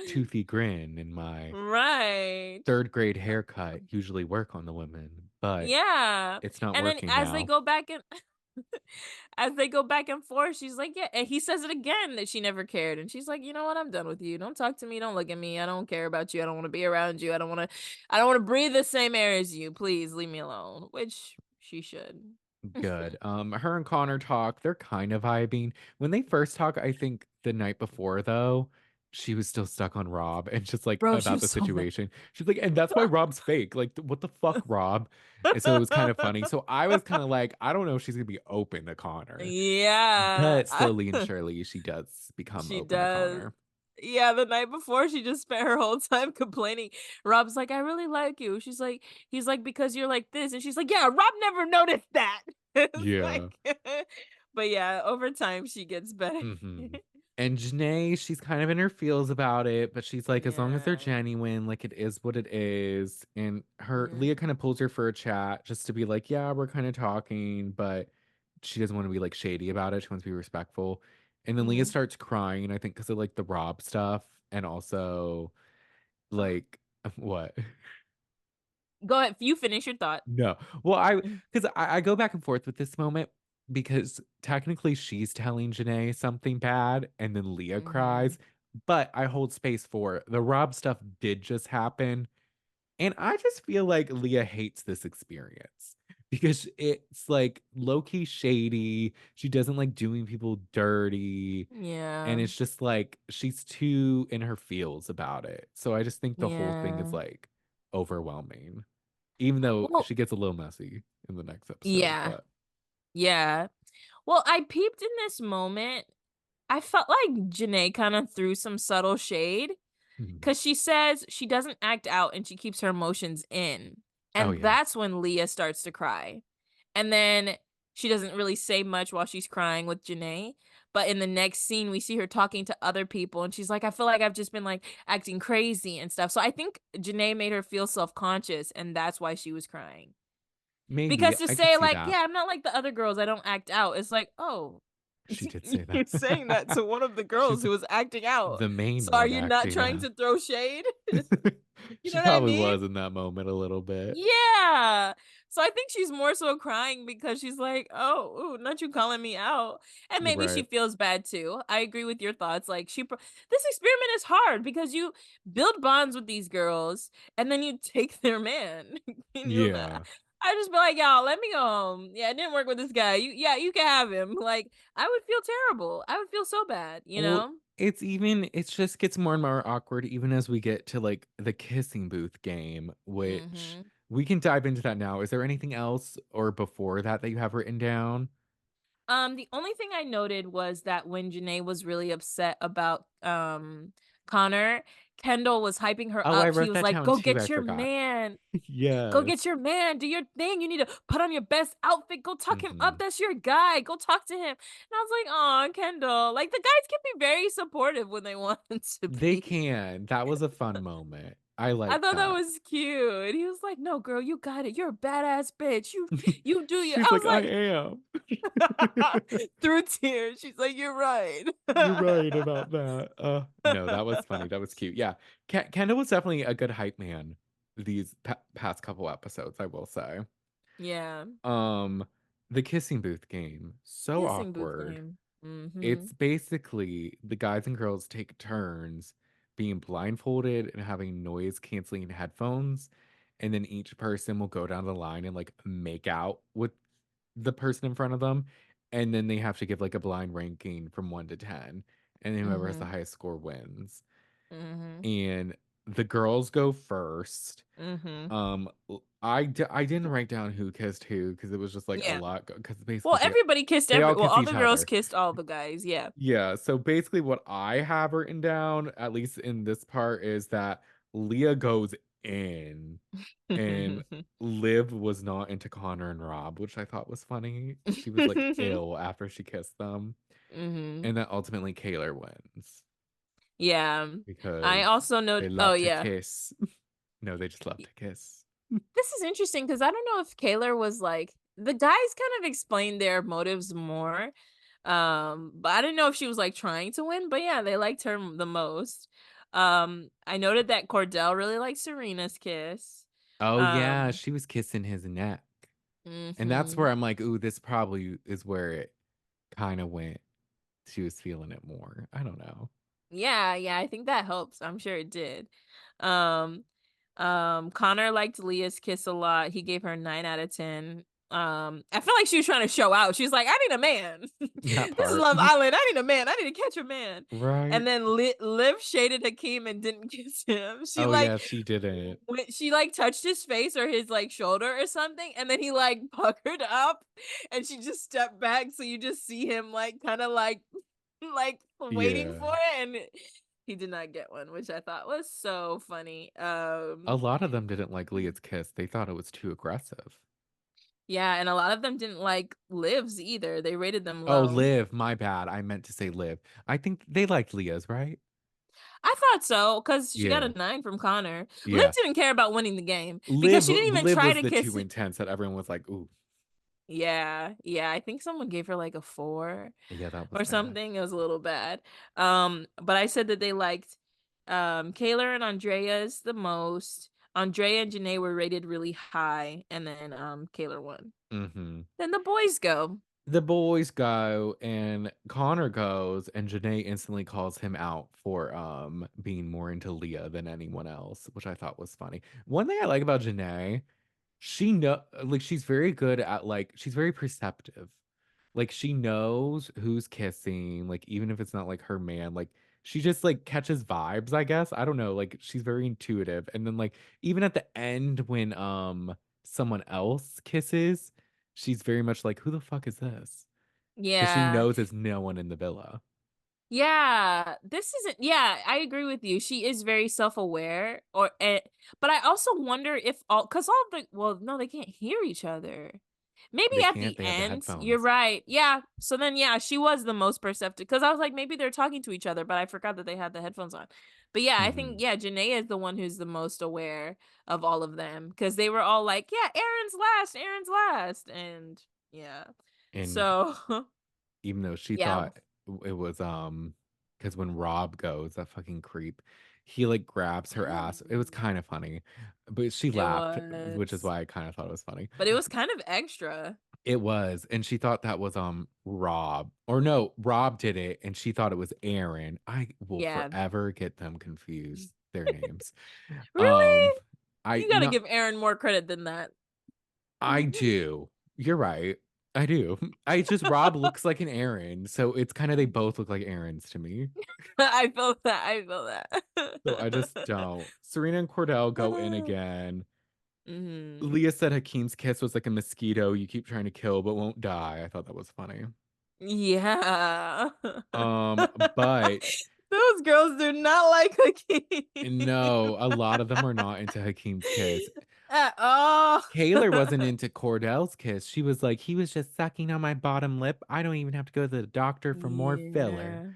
toothy grin and my Right. third grade haircut usually work on the women, but Yeah. it's not And then working as they now. go back and as they go back and forth, she's like, yeah. And he says it again that she never cared. And she's like, you know what? I'm done with you. Don't talk to me. Don't look at me. I don't care about you. I don't want to be around you. I don't want to breathe the same air as you. Please leave me alone. Which she should. Good. Her and Connor talk. They're kind of vibing. When they first talk, I think the night before though, she was still stuck on Rob and just like Bro, she about was the so mad. situation. She's like, and that's why Rob's fake. Like, what the fuck, Rob? And so it was kind of funny. So I was kind of like, I don't know if she's gonna be open to Connor, Yeah. but slowly and surely she does become She open to does. Connor. Yeah, the night before, she just spent her whole time complaining. Rob's like, "I really like you." She's like he's like, "Because you're like this." And she's like, "Yeah, Rob never noticed that." It's Yeah. like but yeah, over time, she gets better. Mhm. And Janae, she's kind of in her feels about it, but she's like, as long as they're Yeah. genuine, like it is what it is. And her Yeah. Leah kind of pulls her for a chat just to be like, yeah, we're kind of talking, but she doesn't want to be like shady about it. She wants to be respectful. And then Leah Mhm. starts crying, and I think because of like the Rob stuff and also like what? Go ahead, you finish your thought. No. Well, I Mhm. because I go back and forth with this moment because technically she's telling Janae something bad and then Leah Mhm. cries, but I hold space for the Rob stuff did just happen. And I just feel like Leah hates this experience because it's like low key shady. She doesn't like doing people dirty. Yeah. And it's just like she's too in her feels about it. So I just think the whole thing is Yeah. like overwhelming. Even though Well, she gets a little messy in the next episode, yeah. but Yeah. Well, I peeped in this moment. I felt like Janae kind of threw some subtle shade mhm. because she says she doesn't act out and she keeps her emotions in. Oh, And yeah. that's when Leah starts to cry. And then she doesn't really say much while she's crying with Janae. But in the next scene, we see her talking to other people, and she's like, I feel like I've just been like acting crazy and stuff. So I think Janae made her feel self conscious, and that's why she was crying. Maybe Because to I could say, see like, that. yeah, I'm not like the other girls, I don't act out. It's like, oh, She did say you're that. saying that to one of the girls She's who was acting out. the main So are one you not acting trying out. to throw shade? You She know what I probably mean? was in that moment a little bit. Yeah. So I think she's more so crying because she's like, "Oh, ooh, not you calling me out." And maybe she Right. feels bad too. I agree with your thoughts. Like this experiment is hard because you build bonds with these girls and then you take their man. And you Yeah. I just be like, "Y'all, let me go home. Yeah, it didn't work with this guy. You can have him." Like I would feel terrible. I would feel so bad, you Well, know? it's just gets more and more awkward even as we get to like the kissing booth game, which Mhm. we can dive into that now. Is there anything else or before that that you have written down? The only thing I noted was that when Janae was really upset about Connor, Kendall was hyping her Oh, I up. He wrote was that like, down "Go too. I get your forgot. man. Go Yes. get your man. Do your thing. You need to put on your best outfit. Go tuck him up. Mhm. That's your guy. Go talk to him." And I was like, "Oh, Kendall. Like the guys can be very supportive when they want to They be." can. That was a fun moment. I I like thought that that. was cute. He was like, "No, girl, you got it. You're a badass bitch. You do you." She's I like, "I was am." like, through tears, she's like, "You're right." You're right about that. No, that was funny. That was cute. Yeah. Kendall was definitely a good hype man these past couple episodes, I will say. Yeah. Um, the kissing booth game, so Kissing booth awkward. game. Mhm. It's basically the guys and girls take turns being blindfolded and having noise canceling headphones. And then each person will go down the line and like make out with the person in front of them. And then they have to give like a blind ranking from 1 to 10. And then whoever has the Mhm. highest score wins. Mhm. And the girls go first. Mhm. I didn't write down who kissed who because it was just like a Yeah. lot because Well, basically everybody kissed they all well, kissed all each the girls other. kissed all the guys, yeah. Yeah, so basically what I have written down, at least in this part, is that Leah goes in and Liv was not into Connor and Rob, which I thought was funny. She was like ill after she kissed them. Mhm. And then ultimately Kaylor wins Yeah. I because also they oh, love to yeah. kiss. No, they just love to kiss. This is interesting because I don't know if Kaylor was like the guys kind of explained their motives more. But I didn't know if she was like trying to win, but yeah, they liked her the most. I noted that Cordell really liked Serena's kiss. Oh yeah, Um, she was kissing his neck. And that's where mhm. I'm like, ooh, this probably is where it kind of went. She was feeling it more. I don't know. Yeah, yeah, I think that helps. I'm sure it did. Um, Connor liked Leah's kiss a lot. He gave her 9 out of 10. I feel like she was trying to show out. She's like, I need a man. That This is part. Love Island. I need a man. I need to catch a man. Right? And then Liv shaded Hakeem and didn't kiss him. She Oh, like yeah, she didn't. when she like touched his face or his like shoulder or something, and then he like puckered up and she just stepped back. So you just see him like kind of like like waiting Yeah. for it. And He did not get one, which I thought was so funny. A lot of them didn't like Leah's kiss. They thought it was too aggressive. Yeah, and a lot of them didn't like Liv's either. They rated them Oh, low. Liv, my bad. I meant to say Liv. I think they liked Leah's, right? I thought so because she got a Yeah. 9 from Connor. Liv Yeah. didn't care about winning the game because Liv she didn't even Liv try was to the kiss too it. intense that everyone was like, "Ooh, Yeah, yeah. I think someone gave her like a 4 yeah, that was or bad." something. It was a little bad. But I said that they liked Kayla and Andrea's the most. Andrea and Janae were rated really high, and then Kayla won. Hmm. Then the boys go. The boys go and Connor goes and Janae instantly calls him out for being more into Leah than anyone else, which I thought was funny. One thing I like about Janae, she know like she's very good at like she's very perceptive. Like she knows who's kissing, like even if it's not like her man, like she just like catches vibes, I guess. I don't know, like she's very intuitive. And then like even at the end when someone else kisses, she's very much like, who the fuck is this? Because she Yeah. knows it's no one in the villa. Yeah, this isn't, yeah, I agree with you. She is very self-aware but I also wonder if cuz all the well, no, they can't hear each other. Maybe They at can't, the they have the end, you're headphones. right. Yeah. So then yeah, she was the most perceptive cuz I was like maybe they're talking to each other, but I forgot that they had the headphones on. But yeah, I think Hmm. yeah, Janae is the one who's the most aware of all of them cuz they were all like, "Yeah, Aaron's last, Aaron's last." And yeah. And So even though she yeah. thought it was because when Rob goes, that fucking creep, he like grabs her ass. It was kind of funny, but she It laughed, which is was. why I kind of thought it was funny. But it was kind of extra. It was, and she thought that was Rob. Or no, Rob did it and she thought it was Aaron. I will Yeah. forever get them confused, their names. Um Really? I You gotta not give Aaron more credit than that. I do. You're right. I do. I just Rob looks like an Aaron, so it's kind of they both look like Aaron's to me. I feel that. I feel So I just that. don't. Serena and Cordell go in again. hmm Leah said Hakeem's kiss was like a mosquito you keep trying to kill but won't die. I thought that was funny. Yeah. Um, but Those girls do not like Hakeem no, a lot of them are not into Hakeem's kiss. at all. Kaylor wasn't into Cordell's kiss. She was like, he was just sucking on my bottom lip. I don't even have to go to the doctor for more filler. Yeah.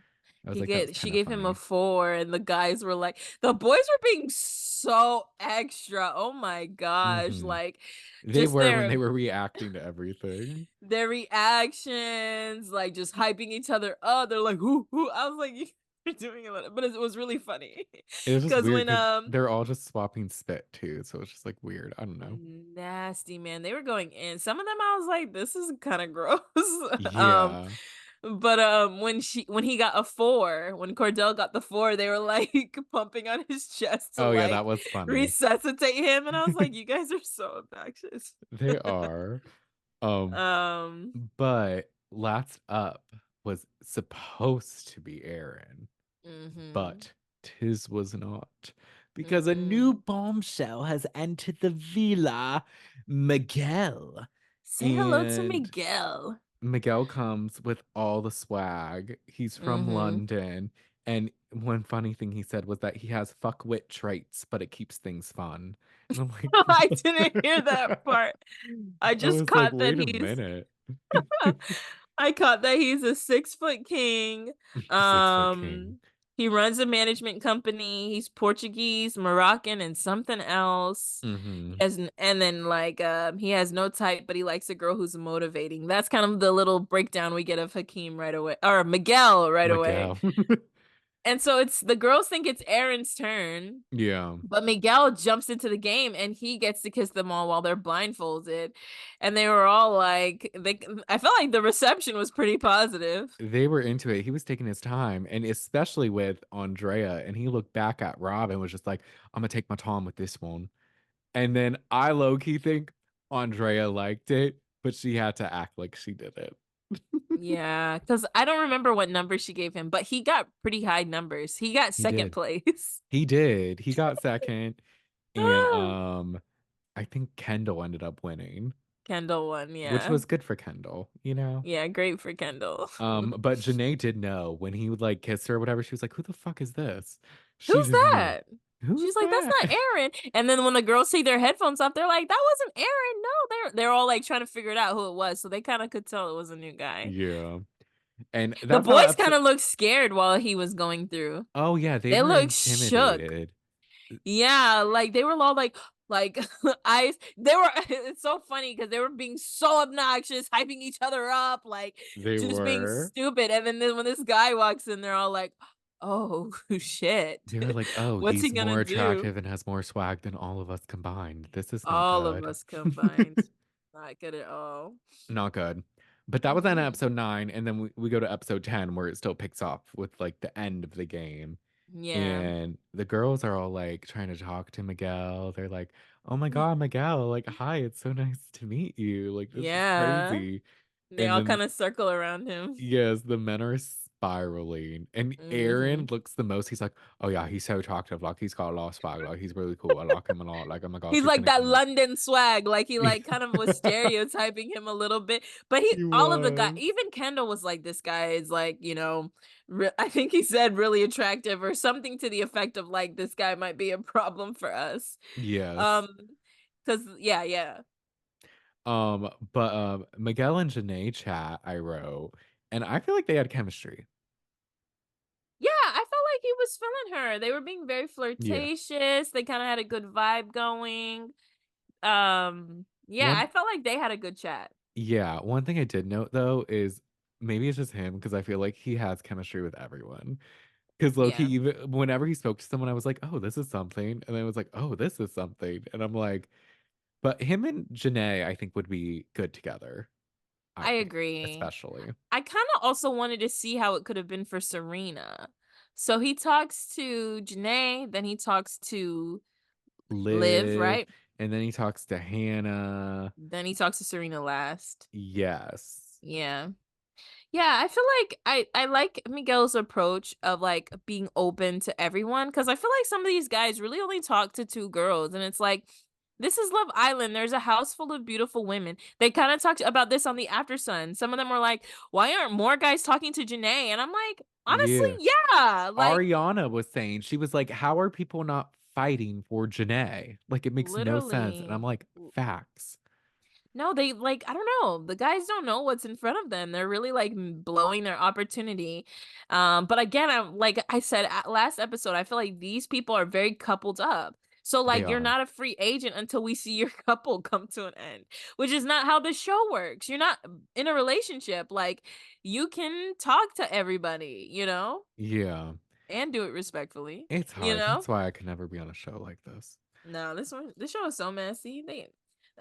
I was like, that was She kind of gave him a funny. 4 and the guys were like the boys were being so extra. Oh my gosh. Hmm. Like They just were when they were reacting to everything. their reactions, like just hyping each other up. They're like, who? I was like, you're doing a lot, but it was really funny. It was just Cause weird when because they're all just swapping spit too. So it's just like weird. I don't know. nasty man, they were going in. Some of them I was like, this is kind of gross. um Yeah. But when he got a 4, when Cordell got the 4, they were like pumping on his chest to Oh yeah, that like was funny. resuscitate him, and I was like, you guys are so obnoxious. They are. Um, um, but Last Up was supposed to be Aaron, mm-hmm, but tis was not. Because a new mm-hmm. bombshell has entered the villa, Miguel. Say hello to And Miguel. Miguel comes with all the swag. He's from Mm-hmm. London. And one funny thing he said was that he has fuckwit traits, but it keeps things fun. And I'm like, I didn't hear that part. I I just was like, caught that wait a he's minute. I caught that he's a 6 foot king. 6 foot king. Um, he runs a management company. He's Portuguese, Moroccan, and something else. Hmm. And then like he has no type, but he likes a girl who's motivating. That's kind of the little breakdown we get of Hakeem right away, or Miguel right away. Miguel. And so it's the girls think it's Aaron's turn. Yeah. But Miguel jumps into the game and he gets to kiss them all while they're blindfolded. And they were all like I felt like the reception was pretty positive. They were into it. He was taking his time, and especially with Andrea. And he looked back at Rob and was just like, I'm gonna take my time with this one. And then I low key think Andrea liked it, but she had to act like she did it. Yeah, because I don't remember what number she gave him, but he got pretty high numbers. He got He second did. place. He did. He got second, and I think Kendall ended up winning. Kendall won, which yeah. was good for Kendall, you know? Yeah, great for Kendall. But Janae did know when he would like kiss her or whatever, she was like, who the fuck is this? She Who's just knew. that? Who's She's like, that's that? not Aaron. And then when the girls take their headphones off, they're like, that wasn't Aaron. No, they're all like trying to figure it out who it was. So they kind of could tell it was a new guy. Yeah. And The that's how the boys kind episode. of looked scared while he was going through. Oh yeah, they They were looked shook. intimidated. Yeah, like they were all like eyes. They were it's so funny because they were being so obnoxious, hyping each other up, like They just being were. stupid. And then when this guy walks in, they're all like, "Oh shit. They were like, oh, What's he he's gonna more do?" attractive and has more swag than all of us combined. This is not All of good. us combined. Not good at all. Not good. But that was on Mm-mm. episode 9, and then we go to episode 10 where it still picks up with like the end of the game. Yeah. And the girls are all like trying to talk to Miguel. They're like, oh my God, Miguel, like, hi, it's so nice to meet you. Like, this is Yeah. crazy. They And all then kind of circle around him. yes, the men are spiraling. And Aaron Hmm. looks the most, he's like, oh yeah, he's so attractive. Like he's got a lot of swag. Like he's really cool. I like him a lot. Like, oh my gosh, He's he's like gonna that commit. London swag. Like he like kind of was stereotyping him a little bit. But he He all of the guy, was. even Kendall was like, this guy is like, I think he said really attractive or something to the effect of like this guy might be a problem for us. Yes. Um, because yeah. But Miguel and Janae chat I wrote, and I feel like they had chemistry. Yeah, I felt like he was feeling her. They were being very Yeah. flirtatious. They kind of had a good vibe going. Yeah, I One felt like they had a good chat. yeah, one thing I did note though is maybe it's just him because I feel like he has chemistry with everyone. Because Loki, Yeah, even whenever he spoke to someone, I was like, oh, this is something. And then I was like, oh, this is something. And I'm like, but him and Janae, I think, would be good together. I I think, agree. especially. I kind of also wanted to see how it could have been for Serena. So he talks to Janae, then he talks to Liv, Live. right? And then he talks to Hannah. Then he talks to Serena last. Yes. Yeah. Yeah, I feel like I like Miguel's approach of like being open to everyone because I feel like some of these guys really only talk to two girls and it's like this is Love Island. There's a house full of beautiful women. They kind of talked about this on the After Sun. Some of them were like, "Why aren't more guys talking to Janae?" And I'm like, honestly, Yeah. yeah, like Ariana was saying, she was like, how are people not fighting for Janae? Like, it makes no sense. And I'm literally. like, facts. No, they like I don't know. The guys don't know what's in front of them. They're really like blowing their opportunity. But again, I'm like I said last episode, I feel like these people are very coupled up. So They like you're are. not a free agent until we see your couple come to an end, which is not how the show works. You're not in a relationship. Like you can talk to everybody, Yeah. and do it respectfully, It's you hard. know? That's why I could never be on a show like this. No, this show is so messy.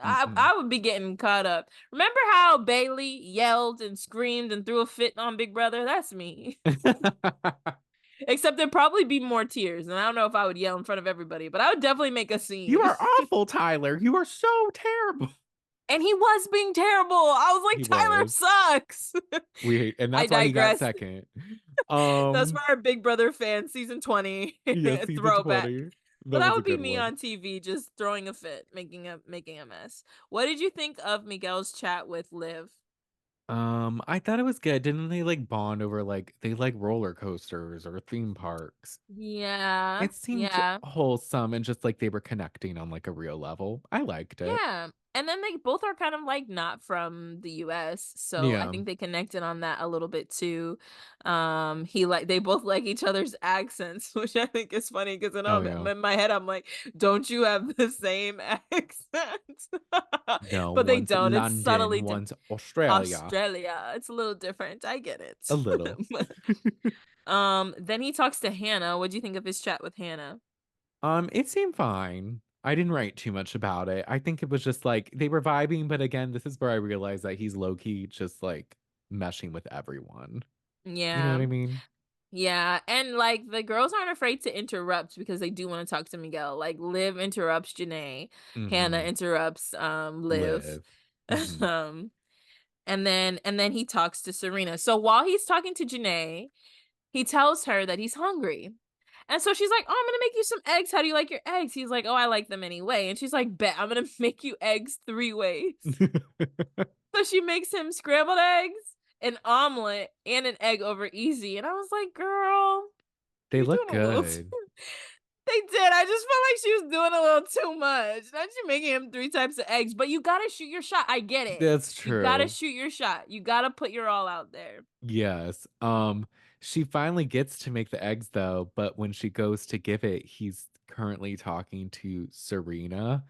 I Mm-mm. I would be getting caught up. Remember how Bailey yelled and screamed and threw a fit on Big Brother? That's me. Except there'd probably be more tears, and I don't know if I would yell in front of everybody, but I would definitely make a You scene. are awful, Tyler. You are so terrible. And he was being terrible. I was He like, Tyler was. sucks. We hate, and I that's why he got digress. second. That's for Um, our Big Brother fans, season 20 yeah, season throwback. 20. But That that was a would be good me one. on TV just throwing a fit, making a mess. What did you think of Miguel's chat with Liv? I thought it was good. Didn't they like bond over like they like roller coasters or theme parks? Yeah, It seemed yeah, wholesome and just like they were connecting on like a real level. I liked it. yeah. And then they both are kind of like not from the US, so I Yeah. think they connected on that a little bit too. They both like each other's accents, which I think is funny because Oh yeah. in my head I'm like, don't you have the same accent? No, But they one's don't. It's London, subtly one's Australia. Australia. It's a little different. I get A it. little. Then he talks to Hannah. What do you think of his chat with Hannah? It seemed fine. I didn't write too much about it. I think it was just like they were vibing, but again, this is where I realized that he's low key just like meshing with everyone. You know what Yeah. I mean? Yeah, and like the girls aren't afraid to interrupt because they do want to talk to Miguel. Like Liv interrupts Janae, Hannah Mm-hmm. interrupts Liv. Live. Mm-hmm. Um and then he talks to Serena. So while he's talking to Janae, he tells her that he's hungry. And so she's like, "Oh, I'm gonna make you some eggs. How do you like your eggs?" He's like, "Oh, I like them anyway." And she's like, "Bet, I'm gonna make you eggs 3 ways." So she makes him scrambled eggs, an omelet, and an egg over easy. And I was like, "Girl, They you're look doing a little too." good. They did. I just felt like she was doing a little too much. Not you making him 3 types of eggs, but you gotta shoot your shot. I get it. That's You gotta true. shoot your shot. You gotta put your all out there. Yes. She finally gets to make the eggs though, but when she goes to give it, he's currently talking to Serena.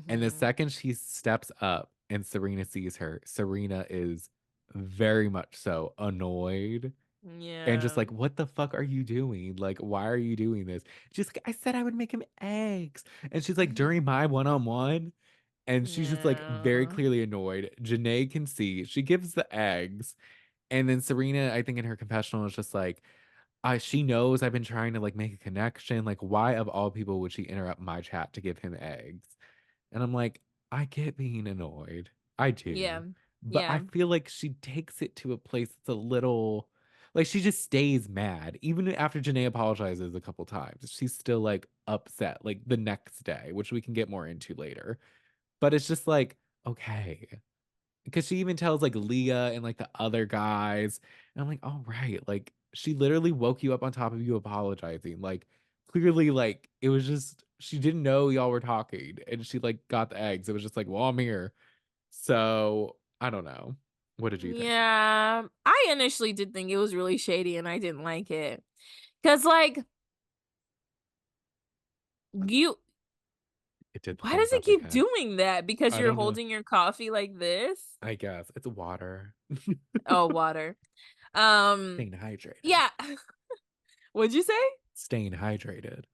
And the Mhm. second she steps up and Serena sees her, Serena is very much so annoyed and just Yeah. like, "What the fuck are you doing? Like, why are you doing this?" She's like, "I said I would make him eggs." And she's like, "During my one-on-one?" And she's just like very Yeah. clearly annoyed. Janae can see. She gives the eggs. And then Serena, I think in her confessional is just like, she knows I've been trying to like make a connection. Like, why of all people would she interrupt my chat to give him eggs? And I'm like, I get being annoyed. I Yeah. do. But I Yeah. feel like she takes it to a place that's a little like she just stays mad. Even after Janae apologizes a couple times, she's still like upset, like the next day, which we can get more into later. But it's just like, okay. Because she even tells like Leah and like the other guys. And I'm like, all right. Like she literally woke you up on top of you apologizing. Like clearly, like it was just she didn't know y'all were talking and she like got the eggs. It was just like, well, I'm here. So I don't know. What did you think? Yeah. I initially did think it was really shady and I didn't like it. Cause like you It did the why thumbs does it up keep again. doing that? Because I you're don't know. holding your coffee like this? I guess it's water. Oh, water. Um Staying hydrated. yeah. What'd you say? Staying hydrated.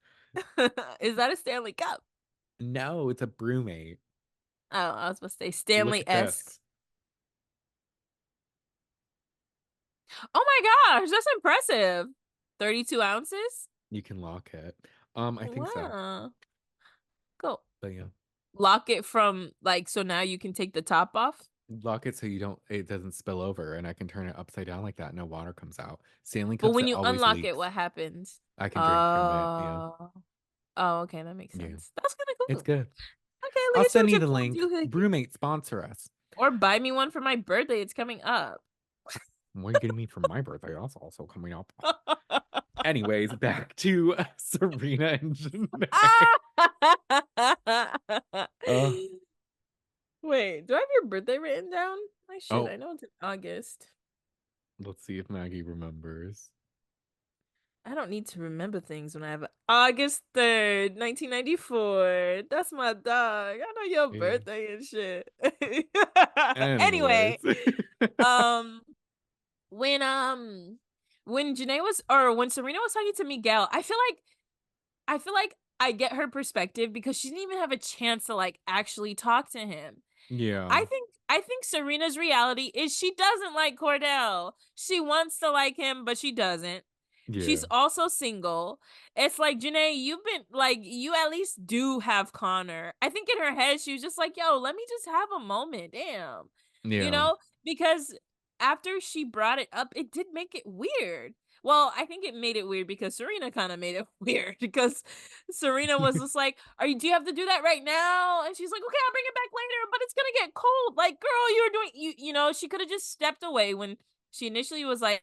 Is that a Stanley Cup? No, it's a brewmate. Oh, I was supposed to say Look at Stanley-esque. this. Oh my gosh, that's impressive. 32 ounces? You can lock it. I think so. Wow. Go. But yeah. Lock it from like so now you can take the top off. Lock it so it doesn't spill over and I can turn it upside down like that. No water comes out. Stanley But cups, when it you always unlock it, leaks. what happens? I can drink from it. Yeah. Oh. Oh, okay, that makes Yeah. sense. That's kind of It's cool. good. Okay, I'll look at you send with you your the cool link. doohickey. Brewmate, sponsor us. Or buy me one for my birthday. It's coming up. What are you getting me for my birthday? That's also coming up. Anyways, back to Serena and Janae. Uh, Wait, do I have your birthday written down? I should. oh, I know it's in August. let's see if Maggie remembers. I don't need to remember things when I have August 3rd, 1994. That's my dog. I know your Yeah. birthday and shit. Anyways. Anyway, um, when when Janae was or when Serena was talking to Miguel, I feel like I get her perspective because she didn't even have a chance to like actually talk to him. Yeah. I think Serena's reality is she doesn't like Cordell. She wants to like him, but she doesn't. Yeah. She's also single. It's like, Janae, you've been like, you at least do have Connor. I think in her head, she was just like, yo, let me just have a moment. Damn. You Yeah. know? Because after she brought it up, it did make it weird. Well, I think it made it weird because Serena kind of made it weird because Serena was just like, do you have to do that right now? And she's like, okay, I'll bring it back later, but it's gonna get cold. Like, girl, you're doing she could have just stepped away when she initially was like,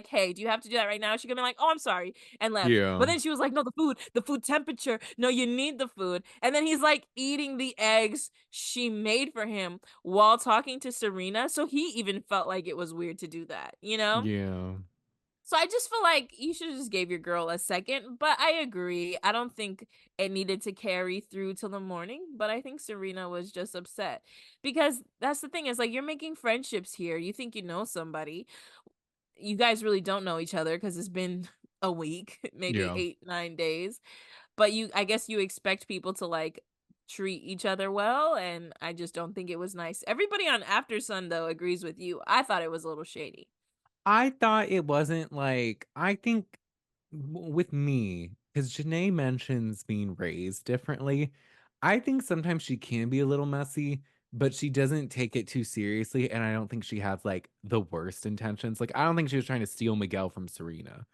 hey, do you have to do that right now? She could be like, oh, I'm sorry, and left. Yeah. But then she was like, no, the food temperature. No, you need the food. And then he's like eating the eggs she made for him while talking to Serena. So he even felt like it was weird to do that, you know? Yeah. So I just feel like you should have just gave your girl a second. But I agree. I don't think it needed to carry through till the morning. But I think Serena was just upset because that's the thing is like you're making friendships here. You think you know somebody, you guys really don't know each other because it's been a week, maybe Yeah. 8, 9 days. But I guess you expect people to like treat each other well, and I just don't think it was nice. Everybody on After Sun though agrees with you. I thought it was a little shady. I thought it wasn't like I think with me, because Janae mentions being raised differently. I think sometimes she can be a little messy, but she doesn't take it too seriously. And I don't think she has like the worst intentions. Like, I don't think she was trying to steal Miguel from Serena.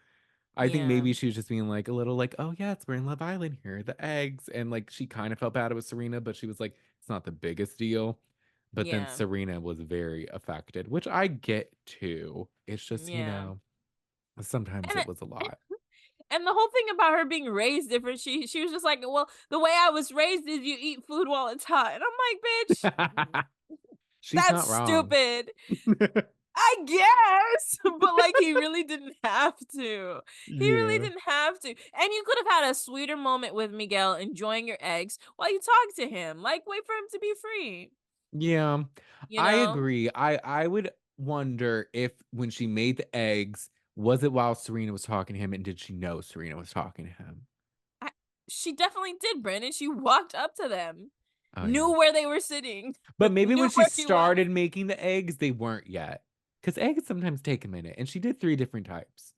I think Yeah. maybe she was just being like a little like, oh yeah, it's we're in Love Island here, the eggs. And like she kind of felt bad with Serena, but she was like, it's not the biggest deal. But then Yeah. Serena was very affected, which I get too. It's just, Yeah. sometimes And it was a lot. and the whole thing about her being raised different, she was just like, well, the way I was raised is you eat food while it's hot. And I'm like, bitch, She's that's not wrong. stupid. I guess, but like he really didn't have to. He really Yeah. didn't have to. And you could have had a sweeter moment with Miguel enjoying your eggs while you talk to him. Like wait for him to be free, Yeah. you I know? agree. I would wonder if when she made the eggs, was it while Serena was talking to him and did she know Serena was talking to him? I, she definitely did, Brandon. She walked up to them, Oh yeah. knew where they were sitting, But maybe knew when she where he was. started making the eggs, they weren't yet. Because eggs sometimes take a minute, and she did three different types.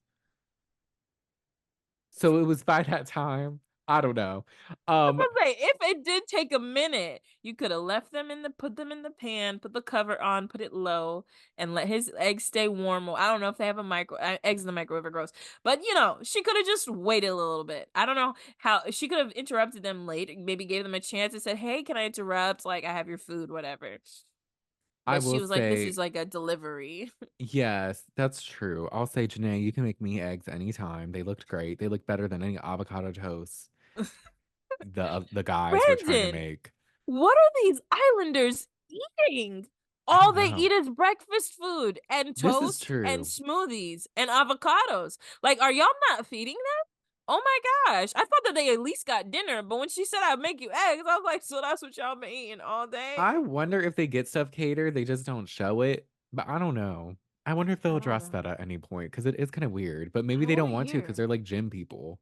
So it was by that time. I don't know. Um, I was like, if it did take a minute, you could have left them put them in the pan, put the cover on, put it low, and let his eggs stay warm. I don't know if they have a eggs in the microwave are gross, but she could have just waited a little bit. I don't know how she could have interrupted them late, maybe gave them a chance and said, "Hey, can I interrupt? Like, I have your food, whatever." I But she will was like, "This say, is like a delivery." yes, that's true. I'll say, Janae, you can make me eggs anytime. They looked great. They look better than any avocado toast the guys were trying to Brandon, make. what are these islanders eating? I don't All they know. eat is breakfast food and This is toast and true. smoothies and avocados. Like, are y'all not feeding them? Oh my gosh. I thought that they at least got dinner, but when she said I'd make you eggs, I was like, so that's what y'all been eating all day? I wonder if they get stuff catered, they just don't show it. But I don't know. I wonder if they'll I don't address know. that at any point because it is kind of weird. But maybe I they want don't to want to because hear. they're like gym people.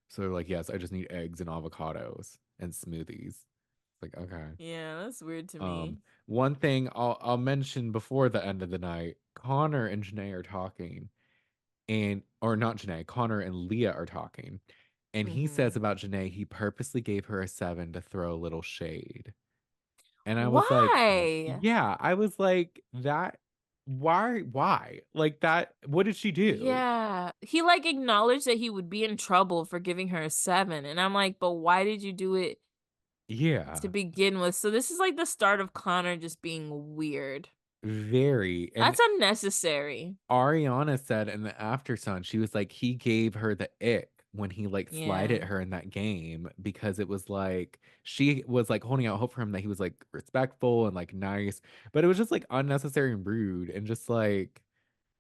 So they're like, yes, I just need eggs and avocados and smoothies. It's like, okay. Yeah, that's weird to Um, me. one thing I'll mention before the end of the night, Connor and Janae are talking, and or not Janae, Connor and Leah are talking. And he says Hmm. about Janae, he purposely gave her a 7 to throw a little shade. And I was like, Why? yeah, I was like, that why? Like that, what did she do? Yeah. He like acknowledged that he would be in trouble for giving her a 7. And I'm like, but why did you do it to Yeah, begin with? So this is like the start of Connor just being weird. very. And That's unnecessary. Ariana said in the after sun, she was like, he gave her the ick when he like Yeah. slighted her in that game because it was like she was like holding out hope for him that he was like respectful and like nice, but it was just like unnecessary and rude and just like,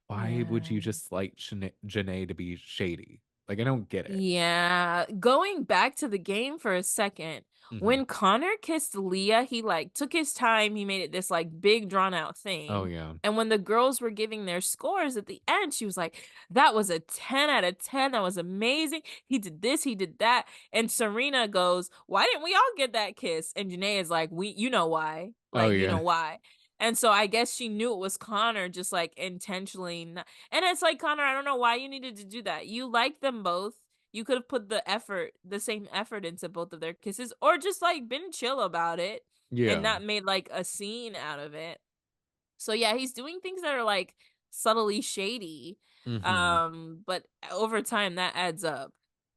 why would Yeah. you just like Janae to be shady? Like, I don't get it. Yeah, going back to the game for a second, Hmm. when Connor kissed Leah, he like took his time, he made it this like big drawn out Oh thing. yeah, And when the girls were giving their scores at the end, she was like, that was a 10 out of 10. That was amazing. He did this, he did that. And Serena goes, why didn't we all get that kiss? And Janae is like, you know why? oh Like, you know yeah, why? And so I guess she knew it was Connor just like intentionally not. And it's like, Connor, I don't know why you needed to do that. You like them both. You could have put the same effort into both of their kisses, or just like been chill about it and yeah. not made like a scene out of it. So yeah, he's doing things that are like subtly shady. Hmm. But over time that adds up.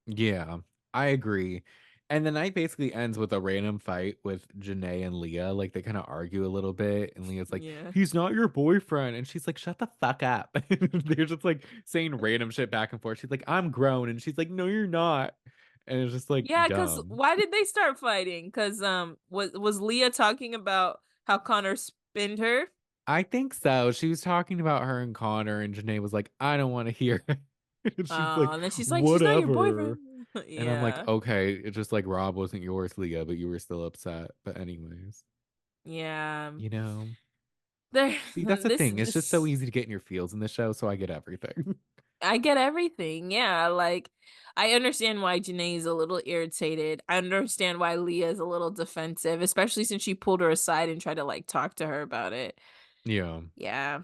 Yeah, I agree. And the night basically ends with a random fight with Janae and Leah. Like they kind of argue a little bit, and Leah's like, Yeah. "He's not your boyfriend," and she's like, "Shut the fuck up." They're just like saying random shit back and forth. She's like, "I'm grown," and she's like, "No, you're not," and it's just like Yeah, cuz dumb. why did they start fighting? Cuz was Leah talking about how Connor spinned her? I think so. She was talking about her and Connor, and Janae was like, "I don't want to hear it." And she's like, And then she's like, she's not your "Whatever." boyfriend. And I'm like, Yeah. okay, it's just like Rob wasn't yours, Leah, but you were still upset. But anyways, Yeah. you know, There see, that's the thing. It's just so this easy to get in your feels in the show, so I get everything. I get everything. Yeah, like I understand why Janae's a little irritated. I understand why Leah's a little defensive, especially since she pulled her aside and tried to like talk to her about it. Yeah. Yeah,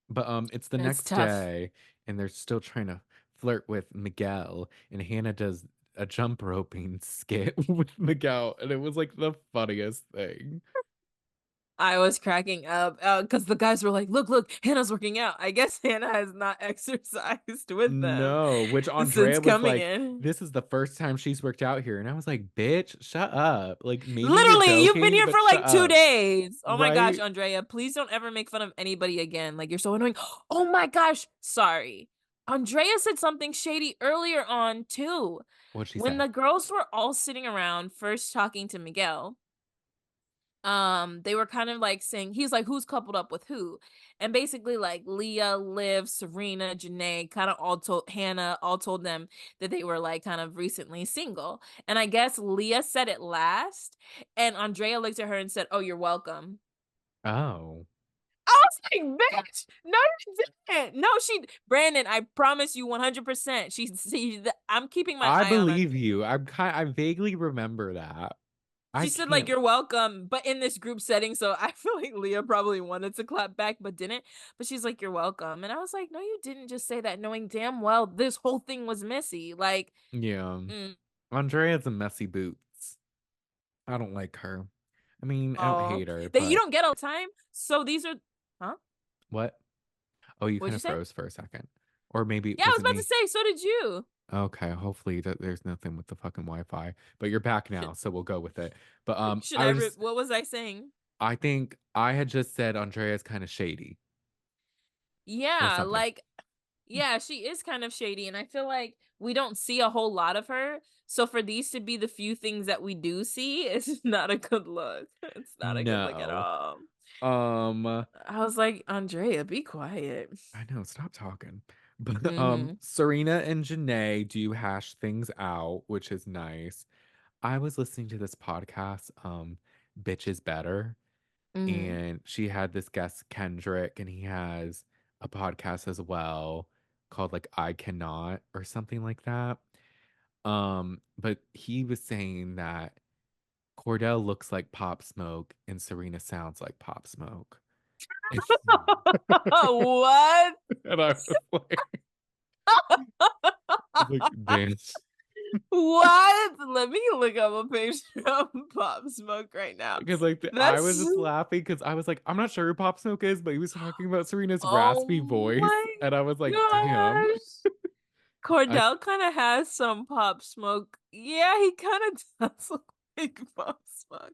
But it's the it's next tough. day and they're still trying to flirt with Miguel and Hannah does a jump roping skit with Miguel and it was like the funniest thing. I was cracking up because the guys were like, "Look, look, Hannah's working out." I guess Hannah has not exercised with them No, which since Andrea was coming like, in. this is the first time she's worked out here. And I was like, bitch, shut up. Like, maybe you're Literally, you've been joking, here but for shut like 2 up. days. Oh my gosh, Right? Andrea, please don't ever make fun of anybody again. Like, you're so annoying. Oh my gosh, sorry. Andrea said something shady earlier on too. What'd she When say? the girls were all sitting around first talking to Miguel, they were kind of like saying, he's like, who's coupled up with who? And basically like Leah, Liv, Serena, Janae kind of all told Hannah, all told them that they were like kind of recently single. And I guess Leah said it last, and Andrea looked at her and said, oh, you're welcome. Oh. I was like, bitch, no, you didn't. No, Brandon, I promise you 100%. I'm keeping my I eye on believe Andrea. you. I vaguely remember that. I She said like can't. you're welcome, but in this group setting, so I feel like Leah probably wanted to clap back but didn't. But she's like, you're welcome. And I was like, no, you didn't just say that knowing damn well this whole thing was messy. Like, Yeah. mm, Andrea's a messy boots. I don't like her. I mean, I don't oh, hate her, that you but don't get all the time. So these are, huh? what? Oh, you What'd kind you of say? froze for a second. Or maybe Yeah, I was was it about to me? say, so did you. Okay, hopefully that there's nothing with the fucking Wi-Fi. But you're back now, so we'll go with it. But Should I rip? What was I saying? I think I had just said Andrea's kind of shady or Yeah, something. like, yeah, she is kind of shady, and I feel like we don't see a whole lot of her. So for these to be the few things that we do see, it's not a good look. It's not a good look at No. all. Um I was like, Andrea, be quiet. I know, stop talking. But Mm-hmm. Serena and Janae do hash things out, which is nice. I was listening to this podcast, Bitch is Better, Mm-hmm. and she had this guest Kendrick, and he has a podcast as well called like I Cannot or something like that. But he was saying that Cordell looks like Pop Smoke and Serena sounds like Pop Smoke. And, What? and I was like, damn. What? Let me look up a picture of Pop Smoke right now. Because like I was That's just laughing because I was like, I'm not sure who Pop Smoke is, but he was talking about Serena's raspy oh voice, my and I was like, damn. gosh. I Cordell kind of has some Pop Smoke. Yeah, he kind of does look like Pop Smoke.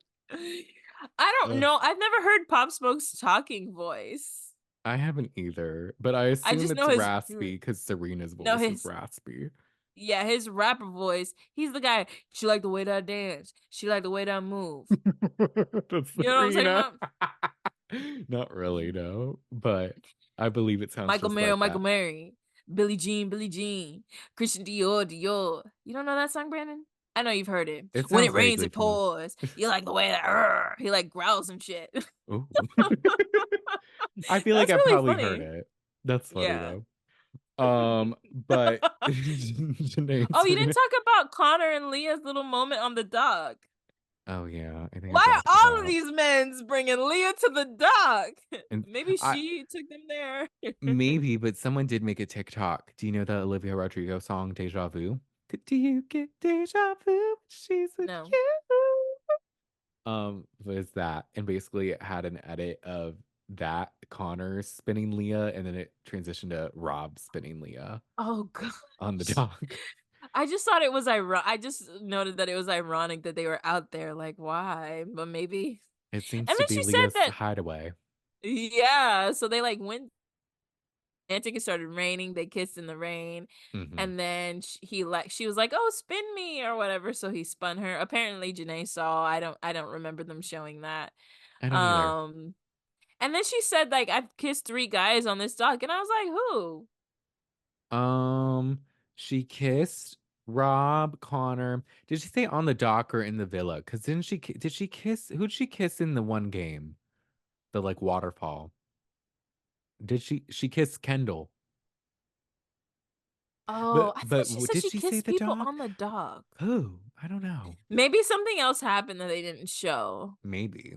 I don't uh, know. I've never heard Pop Smoke's talking voice. I haven't either, but I I assume just know it's his raspy because Serena's no voice is his raspy. yeah, his rapper voice. He's the guy. She like the way that I dance. She like the way that I move. That's You know what I'm talking Serena. about? Not really, no, but I believe it sounds Michael just Mary, like Michael that. Mary, Billie Jean, Billie Jean, Christian Dior, Dior. You don't know that song, Brandon? I know you've heard it. It When sounds it rains, vaguely it familiar. pours. You like the way that he like growls and shit. Ooh. I feel like That's I've really probably heard funny. it. That's funny Yeah. though. But Janae and Oh, you didn't Serena. talk about Connor and Leah's little moment on the dock. Oh yeah, I think I Why blocked are it all of out. these men's bringing Leah to the dock? And Maybe I she took them there. maybe, but someone did make a TikTok. Do you know the Olivia Rodrigo song "Deja Vu"? Do you get deja vu when she's with No. you? Was that, and basically it had an edit of that Connor spinning Leah, and then it transitioned to Rob spinning Leah Oh on the gosh. dock. I just thought it was ironic. I just noted that it was ironic that they were out there. Like, why? But maybe. It seems And to then be she said Leah's that, hideaway. yeah. So they like went romantic. It started raining. They kissed in the rain, Hmm. and then she was like, "Oh, spin me" or whatever. So he spun her. Apparently, Janae saw. I don't remember them showing that. I don't either. Um, and then she said like, "I've kissed 3 guys on this dock," and I was like, "Who?" Um, she kissed Rob, Connor. Did she say on the dock or in the villa? Because didn't did she kiss, who'd she kiss in the one game? The like waterfall. Did she kissed Kendall? Oh, But I thought she said did she she say kissed the people dock? on the dock. Who? I don't know. Maybe something else happened that they didn't show. Maybe.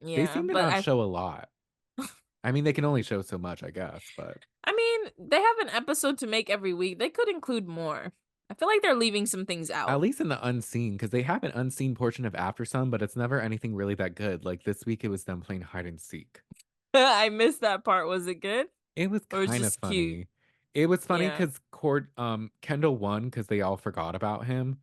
They Yeah, seem to but not show a lot. I mean, they can only show so much, I guess, but I mean, they have an episode to make every week. They could include more. I feel like they're leaving some things At out. least in the unseen, because they have an unseen portion of After Sun, but it's never anything really that good. Like this week, it was them playing hide and seek. I missed that part. Was it good? It was Or was it kind of just cute? funny. It was funny Yeah. because Kendall won because they all forgot about him,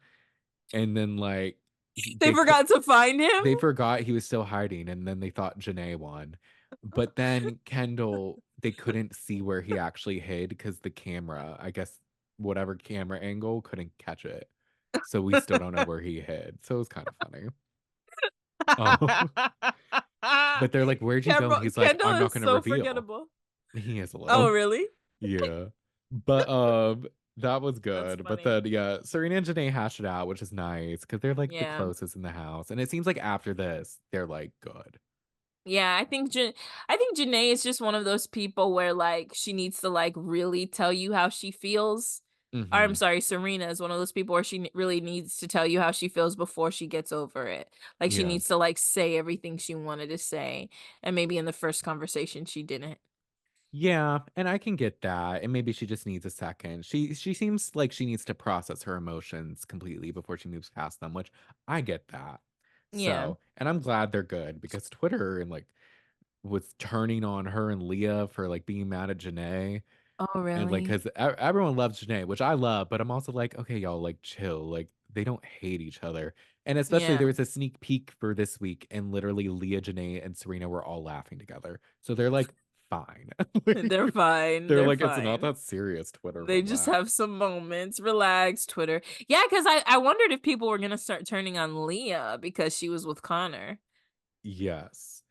and then like They they forgot to find him. they forgot he was still hiding, and then they thought Janae won. But then Kendall, they couldn't see where he actually hid because the camera, I guess, whatever camera angle couldn't catch it. So we still don't know where he hid. So it was kind of funny. Oh, but they're like, "Where'd you go?" And he's like, Kendall "I'm not is going to so reveal." forgettable. He is a Oh, little. really? Yeah. But that was That's good. But funny. then yeah, Serena and Janae hashed it out, which is nice because they're like the Yeah. closest in the house. And it seems like after this, they're like good. Yeah, I think Janae is just one of those people where like she needs to like really tell you how she feels. Or I'm Hmm. sorry, Serena is one of those people where really needs to tell you how she feels before she gets over it. Like she Yeah. needs to like say everything she wanted to say, and maybe in the first conversation she didn't. Yeah, and I can get that. And maybe she just needs a second. She seems like she needs to process her emotions completely before she moves past them, which I get that. Yeah. So, and I'm glad they're good because Twitter and like was turning on her and Leah for like being mad at Janae. Oh, And like, really? because everyone loves Janae, which I love, but I'm also like, okay, y'all, like, chill. Like, they don't hate each other. And especially there Yeah. was a sneak peek for this week, and literally Leah, Janae, and Serena were all laughing together. So they're like, fine. They're Like, fine. they're They're like, it's not fine. that serious, Twitter, They just relax. have some moments. Relax, Twitter. Yeah, because I wondered if people were gonna start turning on Leah because she was with Connor. Yes.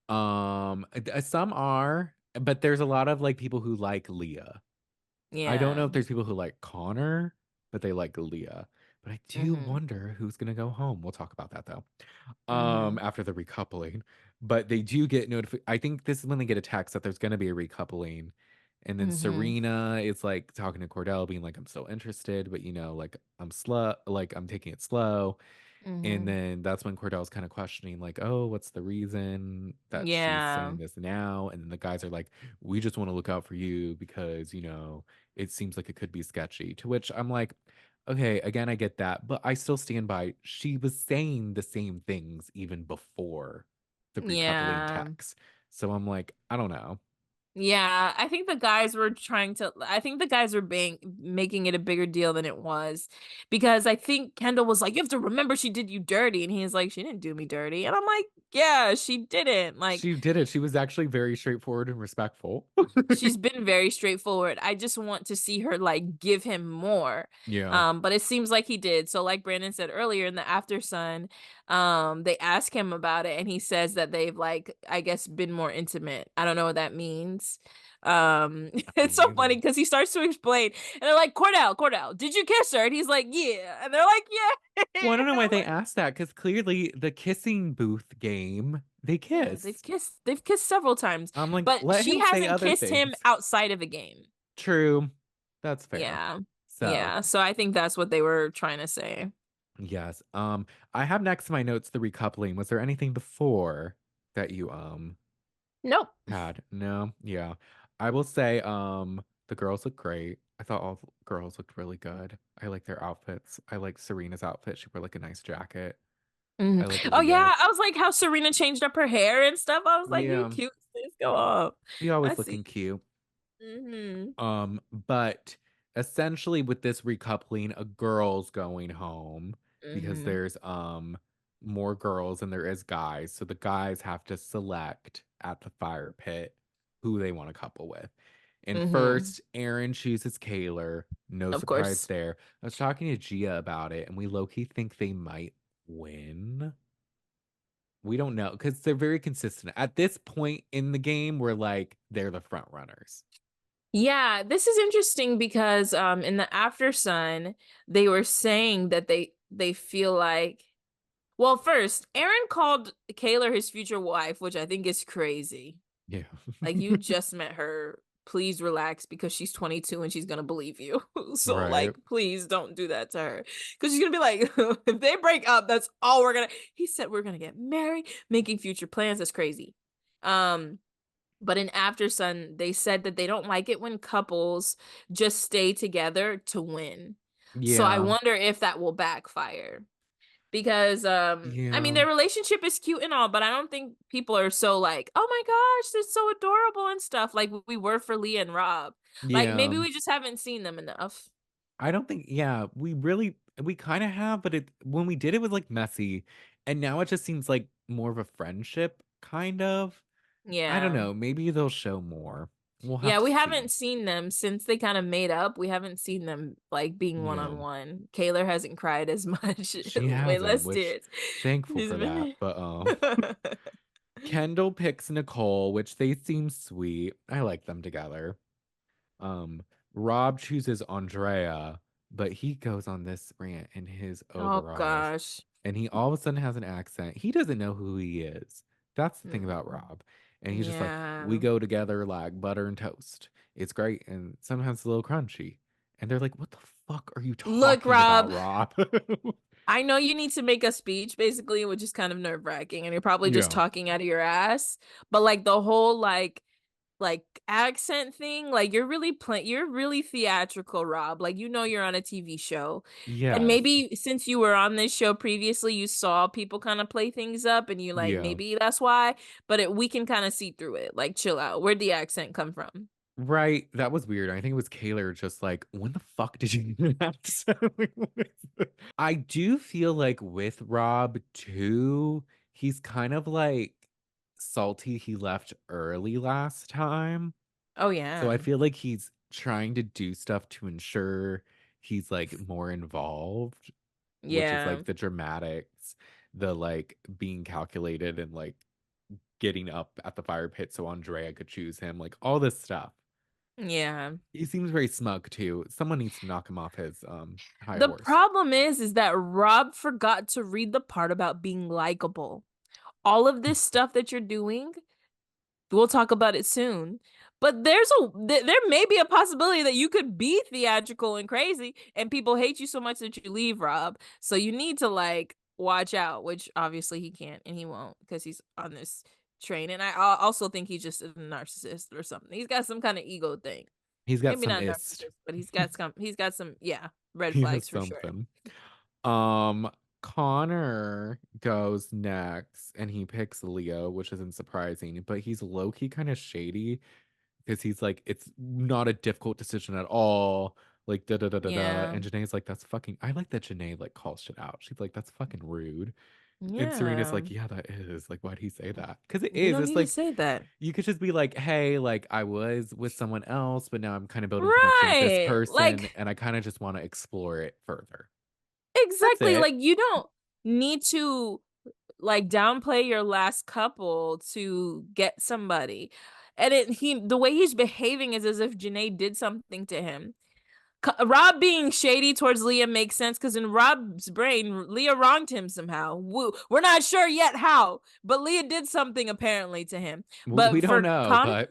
Some are, but there's a lot of like people who like Leah. I don't know Yeah. if there's people who like Connor, but they like Leah. But I do Mm-hmm. wonder who's gonna go home. We'll talk about that though. Mm-hmm. After the recoupling. But they do get notified. I think this is when they get a text that there's gonna be a recoupling. And then Mm-hmm. Serena is like talking to Cordell, being like, I'm so interested, but like I'm slow, like I'm taking it slow. And Mm-hmm. then that's when Cordell's kind of questioning, like, oh, what's the reason that she's Yeah. saying this now? And then the guys are like, we just want to look out for you because, it seems like it could be sketchy. To which I'm like, okay, again, I get that, but I still stand by she was saying the same things even before the recoupling Yeah. text. So I'm like, I don't know. Yeah, I think I think the guys were being making it a bigger deal than it was because I think Kendall was like, you have to remember she did you dirty. And he's like, she didn't do me dirty. And I'm like, yeah, she didn't. Like, She did it. She was actually very straightforward and respectful. she's been very straightforward. I just want to see her like give him more. Yeah. But it seems like he did. So like Brandon said earlier in the After Sun, they ask him about it and he says that they've like I guess been more intimate. I don't know what that means. Me It's so funny neither. because he starts to explain and they're like, Cordell, did you kiss her? And he's like, yeah. And they're like, yeah. Well, I don't know why I'm they like, asked that because clearly the kissing booth game, they yeah, kiss. they've kissed several times, I'm like, but let she him say hasn't other kissed him things. outside of a game. True. That's fair. Yeah. So, Yeah. So I think that's what they were trying to say. yes. I have next to my notes the recoupling. Was there anything before that you Nope. had? No? Yeah. I will say, the girls look great. I thought all the girls looked really good. I like their outfits. I like Serena's outfit. She wore like a nice jacket. I Mhm. like Oh yeah, Leah's. I was like how Serena changed up her hair and stuff. I was like, you Yeah. cute sis, go up. She I always see. looking cute. Mm-hmm. But essentially with this recoupling, a girl's going home because Mm-hmm. there's more girls than there is guys. So the guys have to select at the fire pit who they want to couple with. And Mm-hmm. first, Aaron chooses Kaylor. No Of surprise course. there. I was talking to Gia about it, and we low-key think they might win. We don't know because they're very consistent. At this point in the game, we're like, they're the front runners. Yeah, this is interesting because in the After Sun, they were saying that they feel like well, first, Aaron called Kaylor his future wife, which I think is crazy. Yeah. Like you just met her. Please relax because she's 22 and she's gonna believe you. So Right. like, please don't do that to her because she's gonna be like, if they break up, that's all we're gonna. He said we're gonna get married, making future plans. That's crazy. Um, but in After Sun, they said that they don't like it when couples just stay together to win. So I Yeah. wonder if that will backfire. Because I mean Yeah. their relationship is cute and all, but I don't think people are so like, "Oh my gosh, they're so adorable and stuff," like we were for Leah and Rob. Like Yeah. maybe we just haven't seen them enough. I don't think yeah, we kind of have, but it when we did it was like messy, and now it just seems like more of a friendship kind of. I don't Yeah. know, maybe they'll show more. We'll have Yeah, to we see. haven't seen them since they kind of made up. We haven't seen them like being one Yeah. on one. Kayla hasn't cried as much. She Way hasn't, less which tears. thankful She's for that. been But Kendall picks Nicole, which they seem sweet. I like them together. Um, Rob chooses Andrea, but he goes on this rant in his Oh overalls, gosh. and he all of a sudden has an accent. He doesn't know who he is. That's the thing about Mm. Rob. And he's just like, we Yeah. go together like butter and toast. It's great, and sometimes a little crunchy. And they're like, what the fuck are you Look, talking about, Rob, Rob? I know you need to make a speech basically, which is kind of nerve-wracking, and you're probably just Yeah. talking out of your ass. But like the whole like accent thing, like you're really theatrical, Rob. Like you know you're on a TV show. And Yes. maybe since you were on this show previously, you saw people kind of play things up and you like Yeah. maybe that's why, but we can kind of see through it. Like chill out. Where'd the accent come from? Right. That was weird. I think it was Kaylor just like, when the fuck did you even have to say like, what is this? I do feel like with Rob too, he's kind of like salty he left early last time. Oh So I yeah. feel like he's trying to do stuff to ensure he's like more involved, which is Yeah. like the dramatics, the like being calculated and like getting up at the fire pit so Andrea could choose him, like all this stuff. Yeah. He seems very smug too. Someone needs to knock him off his high The horse. problem is that Rob forgot to read the part about being likable. All of this stuff that you're doing, we'll talk about it soon. But there may be a possibility that you could be theatrical and crazy and people hate you so much that you leave, Rob. So you need to like watch out, which obviously he can't and he won't because he's on this train. And also think he's just a narcissist or something. He's got some kind of ego thing. He's got Maybe some not ist. narcissist, but he's got some yeah, red He has flags for sure. something. Um Connor goes next and he picks Leo, which isn't surprising, but he's low-key kind of shady because he's like, it's not a difficult decision at all. Like da da da da da. Yeah. And Janae's like, that's fucking I like that Janae like calls shit out. She's like, that's fucking rude. And Serena's Yeah. like, yeah, that is. Like, why'd he say that? Because it You is. don't It's need to like say that. you could just be like, hey, like I was with someone else, but now I'm kind of building connection with this Right. person, Like and I kind of just want to explore it further. That's exactly. it. Like you don't need to like downplay your last couple to get somebody. And the way he's behaving is as if Janae did something to him. Rob being shady towards Leah makes sense because in Rob's brain, Leah wronged him somehow. We're not sure yet how, but Leah did something apparently to him. We But don't know, but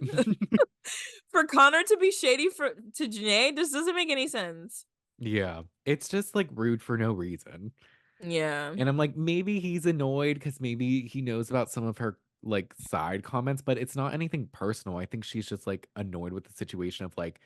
For Connor to be shady to Janae, this doesn't make any sense. yeah, it's just like rude for no reason. Yeah. And I'm like, maybe he's annoyed because maybe he knows about some of her like side comments, but it's not anything personal. I think she's just like annoyed with the situation of like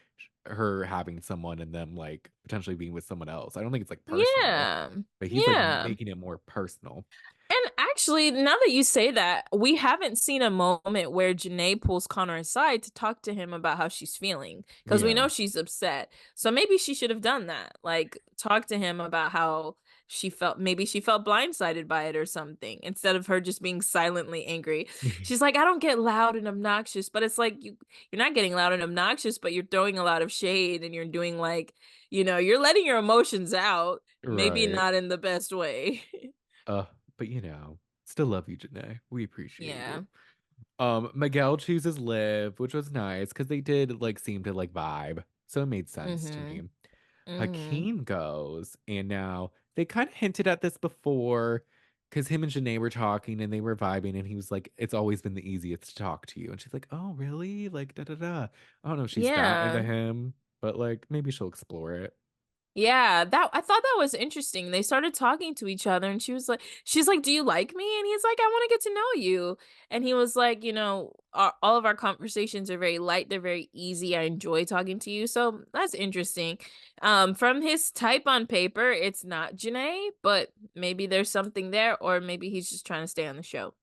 her having someone and them like potentially being with someone else. I don't think it's like personal, Yeah. but he's like Yeah. making it more personal. And actually, now that you say that, we haven't seen a moment where Janae pulls Connor aside to talk to him about how she's feeling because we Yeah. know she's upset. So maybe she should have done that. Like, talk to him about how she felt. Maybe she felt blindsided by it or something instead of her just being silently angry. She's like, I don't get loud and obnoxious, but it's like you're not getting loud and obnoxious, but you're throwing a lot of shade and you're doing like, you're letting your emotions out, maybe Right. not in the best way. Uh, but still love you, Janae. We appreciate Yeah. you. Miguel chooses Liv, which was nice because they did like seem to like vibe. So it made sense to Mm-hmm. me. Mm-hmm. Hakeem goes, and now they kind of hinted at this before because him and Janae were talking and they were vibing, and he was like, it's always been the easiest to talk to you. And she's like, oh, really? Like, da da da. I don't know if she's that into Yeah. him, but like maybe she'll explore it. Yeah, that I thought that was interesting. They started talking to each other and she's like, "Do you like me?" And he's like, "I want to get to know you." And he was like, all of our conversations are very light, they're very easy. I enjoy talking to you. So that's interesting. From his type on paper, it's not Janae, but maybe there's something there, or maybe he's just trying to stay on the show.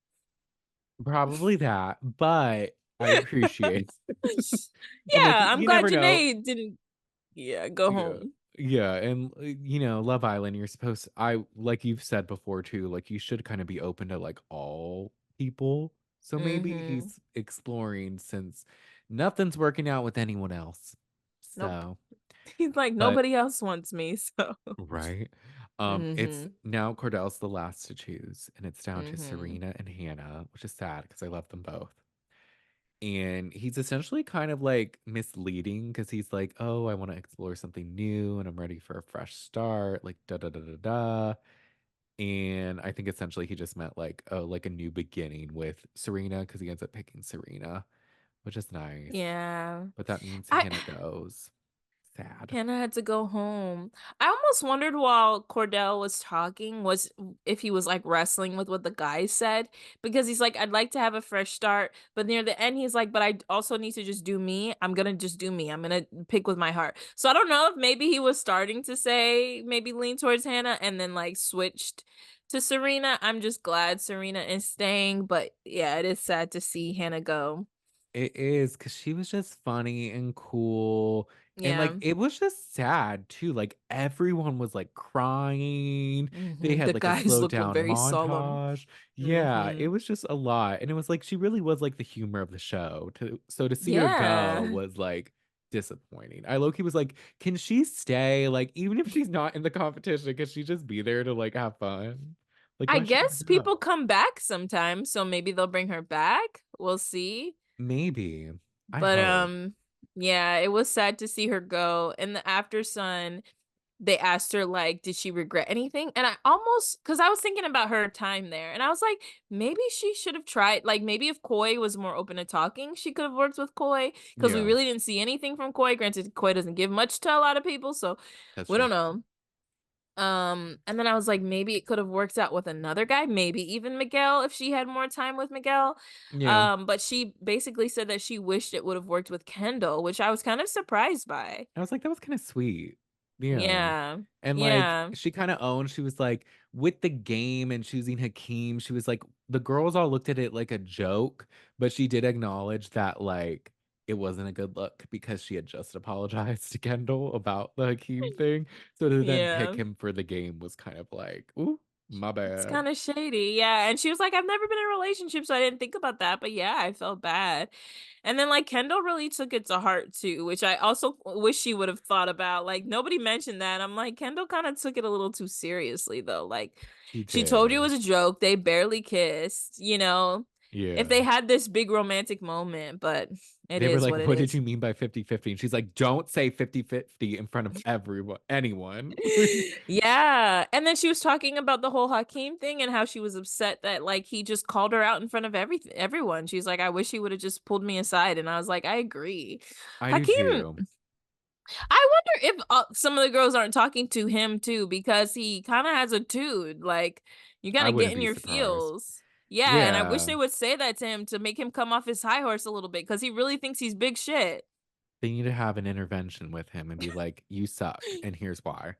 Probably that, but I appreciate. I'm like, Yeah, I'm you glad never know. Janae didn't, go Yeah. home. Yeah, and Love Island, you're supposed to, I like you've said before too, like you should kind of be open to like all people. So maybe Mm-hmm. he's exploring since nothing's working out with anyone else. Nope. So, He's like, but nobody else wants me, so. right. It's Mhm. now Cordell's the last to choose, and it's down to Mhm. Serena and Hannah, which is sad because I love them both. And he's essentially kind of like misleading because he's like, "Oh, I want to explore something new and I'm ready for a fresh start." Like da da da da da. And I think essentially he just meant like, oh, like a new beginning with Serena because he ends up picking Serena, which is nice. Yeah. But that means I Hannah goes. Sad. Hannah had to go home. I almost wondered while Cordell was talking was if he was like wrestling with what the guy said, because he's like, I'd like to have a fresh start, but near the end he's like, but I also need to just do me. I'm gonna just do me. I'm gonna pick with my heart. So I don't know if maybe he was starting to say maybe lean towards Hannah and then like switched to Serena. I'm just glad Serena is staying, but yeah, it is sad to see Hannah go. It is because she was just funny and cool. And like Yeah. it was just sad too. Like everyone was like crying. They had The like a guys slowed look down very solemn. montage. Yeah, it Hmm. was just a lot. And it was like she really was like the humor of the show. So to see her go Yeah. was like disappointing. I low-key was like, can she stay? Like, even if she's not in the competition, can she just be there to like have fun? Like, I why she guess gotta people go? come back sometimes, so maybe they'll bring her back. We'll see. Maybe. I But hope. yeah, it was sad to see her go. In the after sun, they asked her like, did she regret anything? And I almost, because I was thinking about her time there, and I was like, maybe she should have tried, like maybe if Koi was more open to talking, she could have worked with Koi, because we Yeah, really didn't see anything from Koi. Granted, Koi doesn't give much to a lot of people, so that's we true. don't know. And then I was like, maybe it could have worked out with another guy, maybe even Miguel if she had more time with Miguel. Yeah. But she basically said that she wished it would have worked with Kendall, which I was kind of surprised by. I was like, that was kind of sweet. Yeah. Yeah. And like Yeah. she kind of owned, she was like, with the game and choosing Hakeem, she was like, the girls all looked at it like a joke, but she did acknowledge that like it wasn't a good look because she had just apologized to Kendall about the Hakeem thing. So to then pick Yeah. him for the game was kind of like, ooh, my It's bad. kind of shady. Yeah. And she was like, I've never been in a relationship, so I didn't think about that. But yeah, I felt bad. And then like Kendall really took it to heart too, which I also wish she would have thought about. Like nobody mentioned that. I'm like, Kendall kind of took it a little too seriously though. Like She she told you it did. was a joke. They barely kissed, you know. If they Yeah. had this big romantic moment, but it They were is like, what it what did is. you mean by 50-50? And she's like, don't say 50-50 in front of everyone, anyone. Yeah. And then she was talking about the whole Hakeem thing and how she was upset that like he just called her out in front of everyone. She's like, I wish he would have just pulled me aside. And I was like, I agree. I do Hakeem, too. I wonder if some of the girls aren't talking to him too because he kind of has a dude. Like you I gotta get wouldn't in be your surprised. feels. Yeah, and I wish Yeah. they would say that to him to make him come off his high horse a little bit because he really thinks he's big shit. They need to have an intervention with him and be like, you suck, and here's why.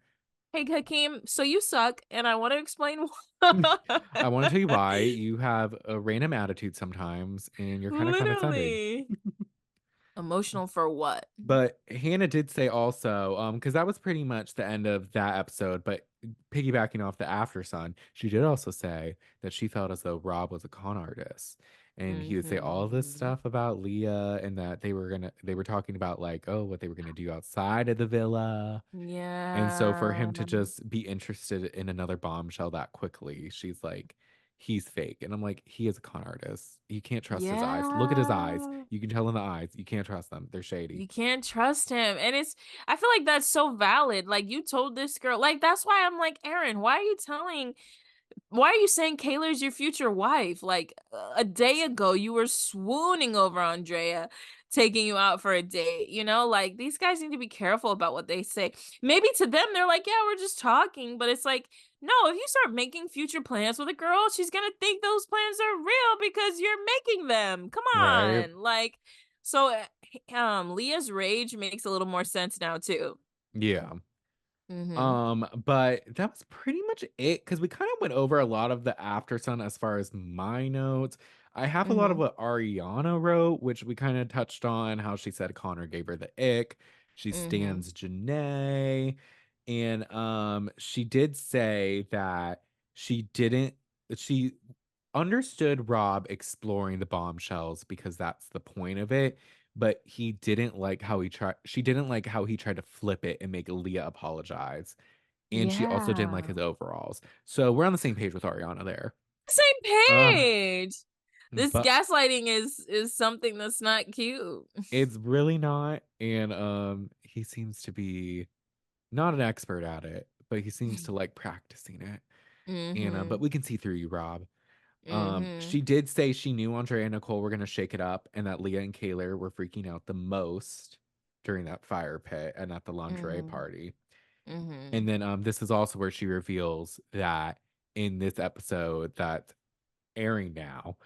Hey Hakeem, so you suck, and I want to explain why. I want to tell you why you have a random attitude sometimes and you're kind of condescending. Literally. Emotional for what? But Hannah did say also, because that was pretty much the end of that episode, but piggybacking off the After Sun, she did also say that she felt as though Rob was a con artist. And he would say all this Hmm. stuff about Leah and that they were talking about like, oh, what they were gonna do outside of the villa. And so for Yeah. him to just be interested in another bombshell that quickly, she's like, he's fake. And I'm like, he is a con artist. You can't trust his eyes. Look at his eyes. Yeah. You can tell in the eyes. You can't trust them. They're shady. You can't trust him. And I feel like that's so valid. Like you told this girl, like that's why I'm like, Aaron, why are you telling Why are you saying Kayla's your future wife? Like a day ago, you were swooning over Andrea taking you out for a date. You know, like these guys need to be careful about what they say. Maybe to them, they're like, yeah, we're just talking. But it's like, no, if you start making future plans with a girl, she's going to think those plans are real because you're making them. Come Right. on. Like, so Leah's rage makes a little more sense now, too. Yeah. Mm But that was pretty much it because we kind of went over a lot of the after sun as far as my notes. I have hmm. a Mm lot of hmm. what Ariana wrote, which we kind of touched on how she said Connor gave her the ick. She Mm hmm. stands Janae. And she did say that she didn't she understood Rob exploring the bombshells because that's the point of it, but he didn't like how he tried she didn't like how he tried to flip it and make Leah apologize. And she also didn't like Yeah. his overalls. So we're on the same page with Ariana there. Same Uh page. This but gaslighting is something that's not cute. it's really not. And he seems to be not an expert at it, but he seems to like practicing it. And but Mhm. we can see through you, Rob. Mhm. She did say she knew Andrea and Nicole were gonna shake it up and that Leah and Kaylor were freaking out the most during that fire pit and at the lingerie Mhm. party. Mhm. And then this is also where she reveals that in this episode that's airing now,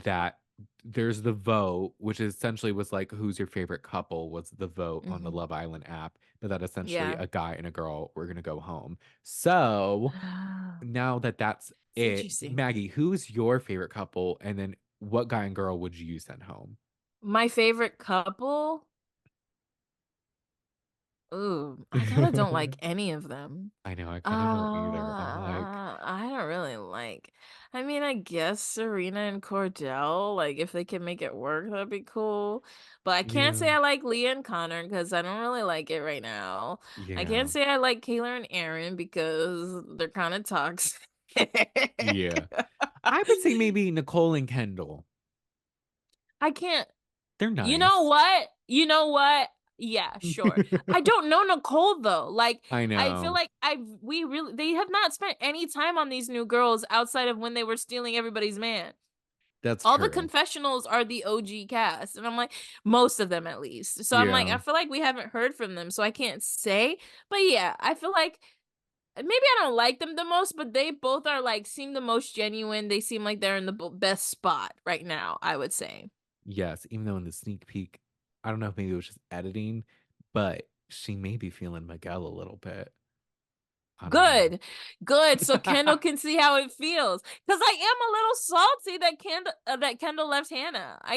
that there's the vote, which essentially was like who's your favorite couple was the vote on the Mhm. Love Island app, but that essentially Yeah. a guy and a girl were gonna go home. So now that that's It's it, interesting. Maggie, who's your favorite couple? And then what guy and girl would you send home? My favorite couple? Ooh, I kind of don't like any of them. I know, I kind of don't either. I'm like, I don't really like. I mean, I guess Serena and Cordell, like if they can make it work, that'd be cool. But I can't yeah, say I like Leah and Connor because I don't really like it right now. I yeah, can't say I like Kayla and Aaron because they're kind of toxic. yeah. I would say maybe Nicole and Kendall. I can't. They're You know nice. what? You know what? Yeah, sure. I don't know Nicole though. Like I I feel know. like we really they have not spent any time on these new girls outside of when they were stealing everybody's man. That's All the true. confessionals are the OG cast, and I'm like most of them at least. So I'm like Yeah. I feel like we haven't heard from them, so I can't say. But yeah, I feel like maybe I don't like them the most, but they both are like seem the most genuine. They seem like they're in the best spot right now, I would say. Yes. Even though in the sneak peek, I don't know if maybe it was just editing, but she may be feeling Miguel a little bit. I don't know. Good, good. So Kendall can see how it feels. Because I am a little salty that Kendall left Hannah. I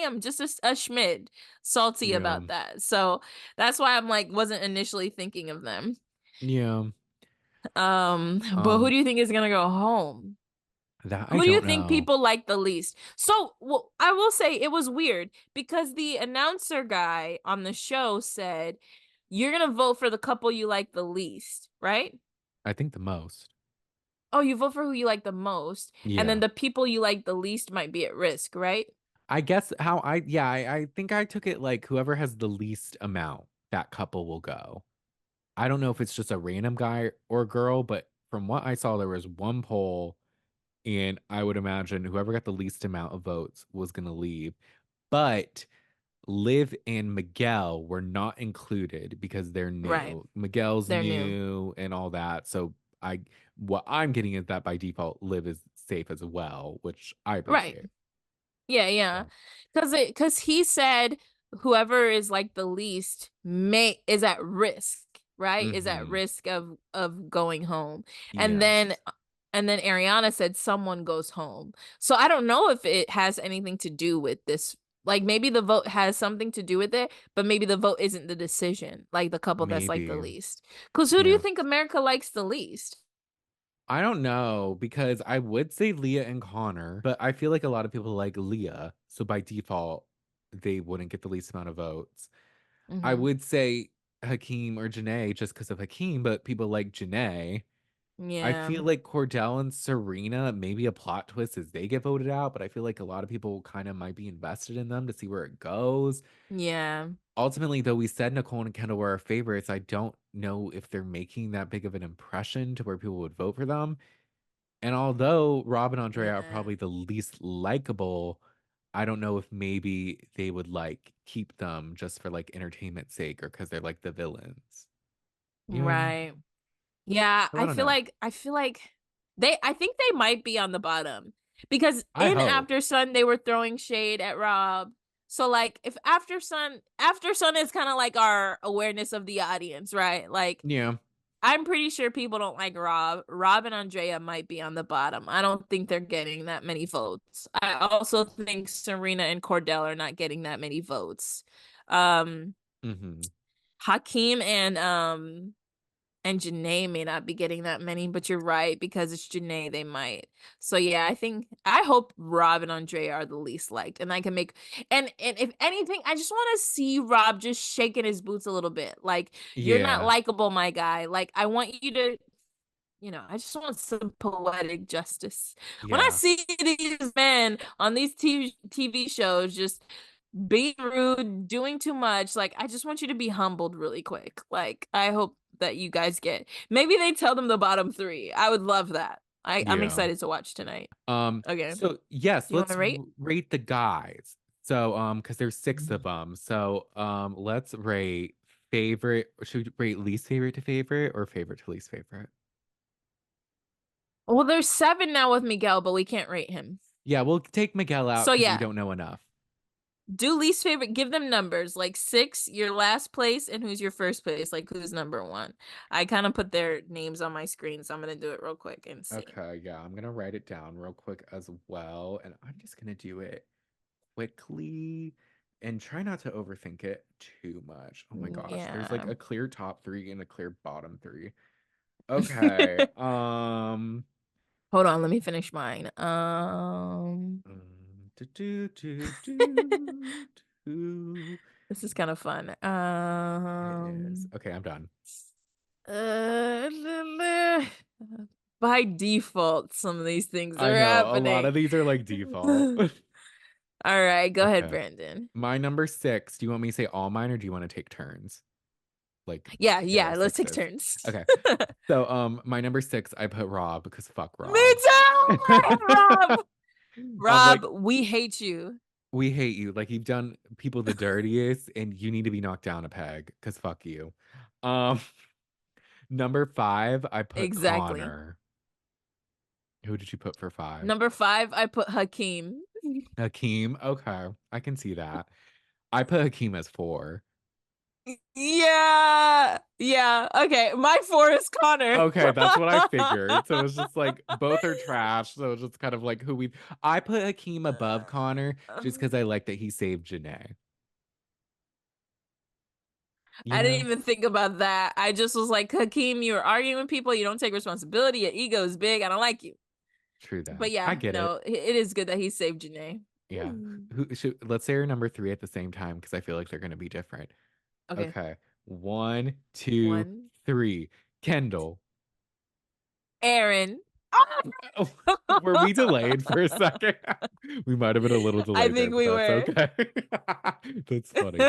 am just a schmid salty Yeah. about that. So that's why I'm like wasn't initially thinking of them. Yeah. But who Um, do you think is gonna go home? that I Who do you don't think know. people like the least? So, well, I will say it was weird because the announcer guy on the show said, "You're gonna vote for the couple you like the least, right?" I think the most. Oh, you vote for who you like the most, and then Yeah. the people you like the least might be at risk, right? I guess how I yeah, I think I took it like whoever has the least amount, that couple will go. I don't know if it's just a random guy or girl, but from what I saw, there was one poll, and I would imagine whoever got the least amount of votes was gonna leave. But Liv and Miguel were not included because they're Right. new. Miguel's They're new. new and all that. So I what I'm getting is that by default, Liv is safe as well, which I Right. appreciate. Yeah, yeah. So, Cause he said whoever is like the least may is at risk, right? Is at hmm. risk of going home. And then Yes, and then Ariana said someone goes home. So I don't know if it has anything to do with this. Like maybe the vote has something to do with it, but maybe the vote isn't the decision, like the couple that's like the maybe. least. Cause who do you Yeah. think America likes the least? I don't know because I would say Leah and Connor, but I feel like a lot of people like Leah. So by default, they wouldn't get the least amount of votes. I Mm-hmm. would say Hakeem or Janae just because of Hakeem, but people like Janae. I Yeah. feel like Cordell and Serena, maybe a plot twist as they get voted out, but I feel like a lot of people kind of might be invested in them to see where it goes. Yeah. Ultimately, though, we said Nicole and Kendall were our favorites. I don't know if they're making that big of an impression to where people would vote for them. And although Rob and Andrea are Yeah. probably the least likable, I don't know if maybe they would like keep them just for like entertainment sake or because they're like the villains. You know what I mean? Right. Yeah, So I don't know. I feel like I think they might be on the bottom because I in hope. After Sun they were throwing shade at Rob. So like if After Sun is kind of like our awareness of the audience, right? Like Yeah. I'm pretty sure people don't like Rob. Rob and Andrea might be on the bottom. I don't think they're getting that many votes. I also think Serena and Cordell are not getting that many votes. Um Hmm. Hakeem and Janae may not be getting that many, but you're right, because it's Janae, they might. So yeah, I hope Rob and Andre are the least liked. And I can make and if anything, I just want to see Rob just shaking his boots a little bit. Like, you're not Yeah. likable, my guy. Like, I want you to, I just want some poetic justice. When I Yeah. see these men on these TV shows just being rude, doing too much, like I just want you to be humbled really quick. Like I hope that you guys get. Maybe they tell them the bottom three. I would love that. I'm Yeah. excited to watch tonight. Okay. Do So yes, you want to let's rate? rate the guys. So because there's six of them. So let's rate favorite. Should we rate least favorite to favorite or favorite to least favorite? Well, there's seven now with Miguel, but we can't rate him. Yeah, we'll take Miguel out So because we yeah, don't know enough. do least favorite, give them numbers, like six, your last place, and who's your first place, like who's number one. I kind of put their names on my screen, so I'm gonna do it real quick and see. Okay, yeah, I'm gonna write it down real quick as well, and I'm just gonna do it quickly and try not to overthink it too much. Oh my gosh, there's like Yeah. a clear top three and a clear bottom three. Okay, Hold on, let me finish mine. do, do, do, do. This is kind of fun. It is. Okay, I'm done. Uh, by default, some of these things I are know a lot happening. of these are like default. All right, go ahead, Okay. Brandon. My number six. Do you want me to say all mine or do you want to take turns? Like Yeah, hit our yeah, let's take sixes. turns. Okay. So my number six, I put Rob because fuck Me Rob. too! Rob! Rob, Like we hate you. we hate you. Like you've done people the dirtiest and you need to be knocked down a peg because fuck you. Um number five, I put Exactly. Connor. Who did you put for five? Number five, I put Hakeem. Hakeem. Okay. I can see that. I put Hakeem as four. Yeah. Yeah. Okay. My four is Connor. Okay, that's what I figured. So it's just like both are trash. So it's just kind of like who we I put Hakeem above Connor just because I like that he saved Janae. You I didn't know? even think about that. I just was like, Hakeem, you're arguing with people. You don't take responsibility. Your ego is big. I don't like you. True But that. I yeah, get no, it. it is good that he saved Janae. Yeah. Who should let's say our number three at the same time because I feel like they're gonna be different. Okay. Okay. One, two, One. three. Kendall. Aaron. Oh, were we delayed for a second? We might have been a little I delayed there, think but we that's were. okay. That's funny.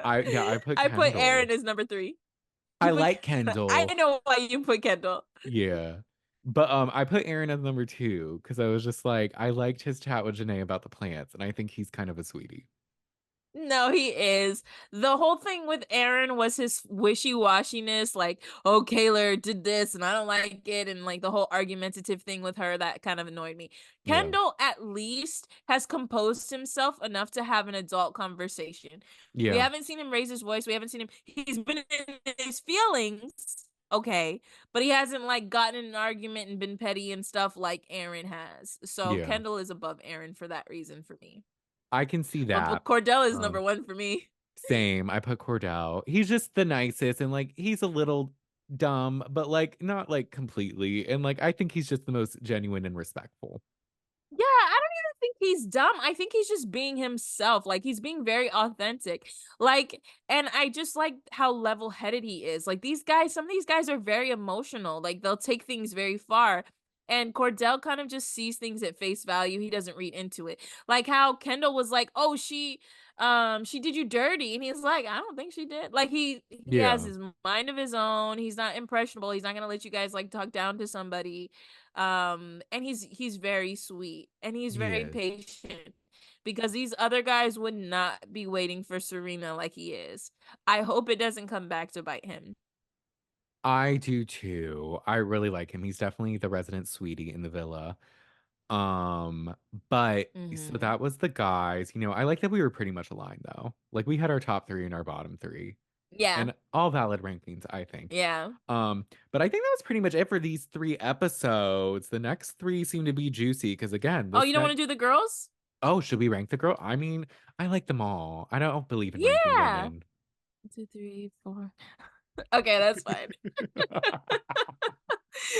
I put I put Aaron Kendall. as number three. I You put. like I Kendall. know why you put Kendall. Yeah. But I put Aaron as number two because I was just like, I liked his chat with Janae about the plants, and I think he's kind of a sweetie. No, he is. The whole thing with Aaron was his wishy-washiness, like, oh, Kaylor did this and I don't like it, and like the whole argumentative thing with her that kind of annoyed me. Yeah. Kendall at least has composed himself enough to have an adult conversation. We Yeah. haven't seen him raise his voice. We haven't seen him. He's been in his feelings, okay, but he hasn't like gotten in an argument and been petty and stuff like Aaron has. So Yeah. Kendall is above Aaron for that reason for me. I can see But that. Cordell is number Um, one for me. Same. I put Cordell. He's just the nicest and like he's a little dumb, but like not like completely. And like I think he's just the most genuine and respectful. Yeah, I don't think he's dumb. I think he's just being himself. Like he's being very authentic. Like, and I just like how level-headed he is. Like these guys, some of these guys are very emotional. Like they'll take things very far. And Cordell kind of just sees things at face value. He doesn't read into it. Like how Kendall was like, "Oh, she did you dirty." And he's like, "I don't think she did." Like he has Yeah. his mind of his own. He's not impressionable. He's not going to let you guys like talk down to somebody. And he's very sweet and he's He very is. patient because these other guys would not be waiting for Serena like he is. I hope it doesn't come back to bite him. I do too. I really like him. He's definitely the resident sweetie in the villa. Um, but so Mm-hmm. that was the guys. I like that we were pretty much aligned though. Like we had our top three and our bottom three. Yeah. And all valid rankings, I think. Yeah. But I think that was pretty much it for these three episodes. The next three seem to be juicy because again, Oh, this you don't want next to do the girls? oh, should we rank the girl? I mean, I like them all. I don't believe in ranking Yeah. women. 1, 2, 3, 4. Okay, that's fine.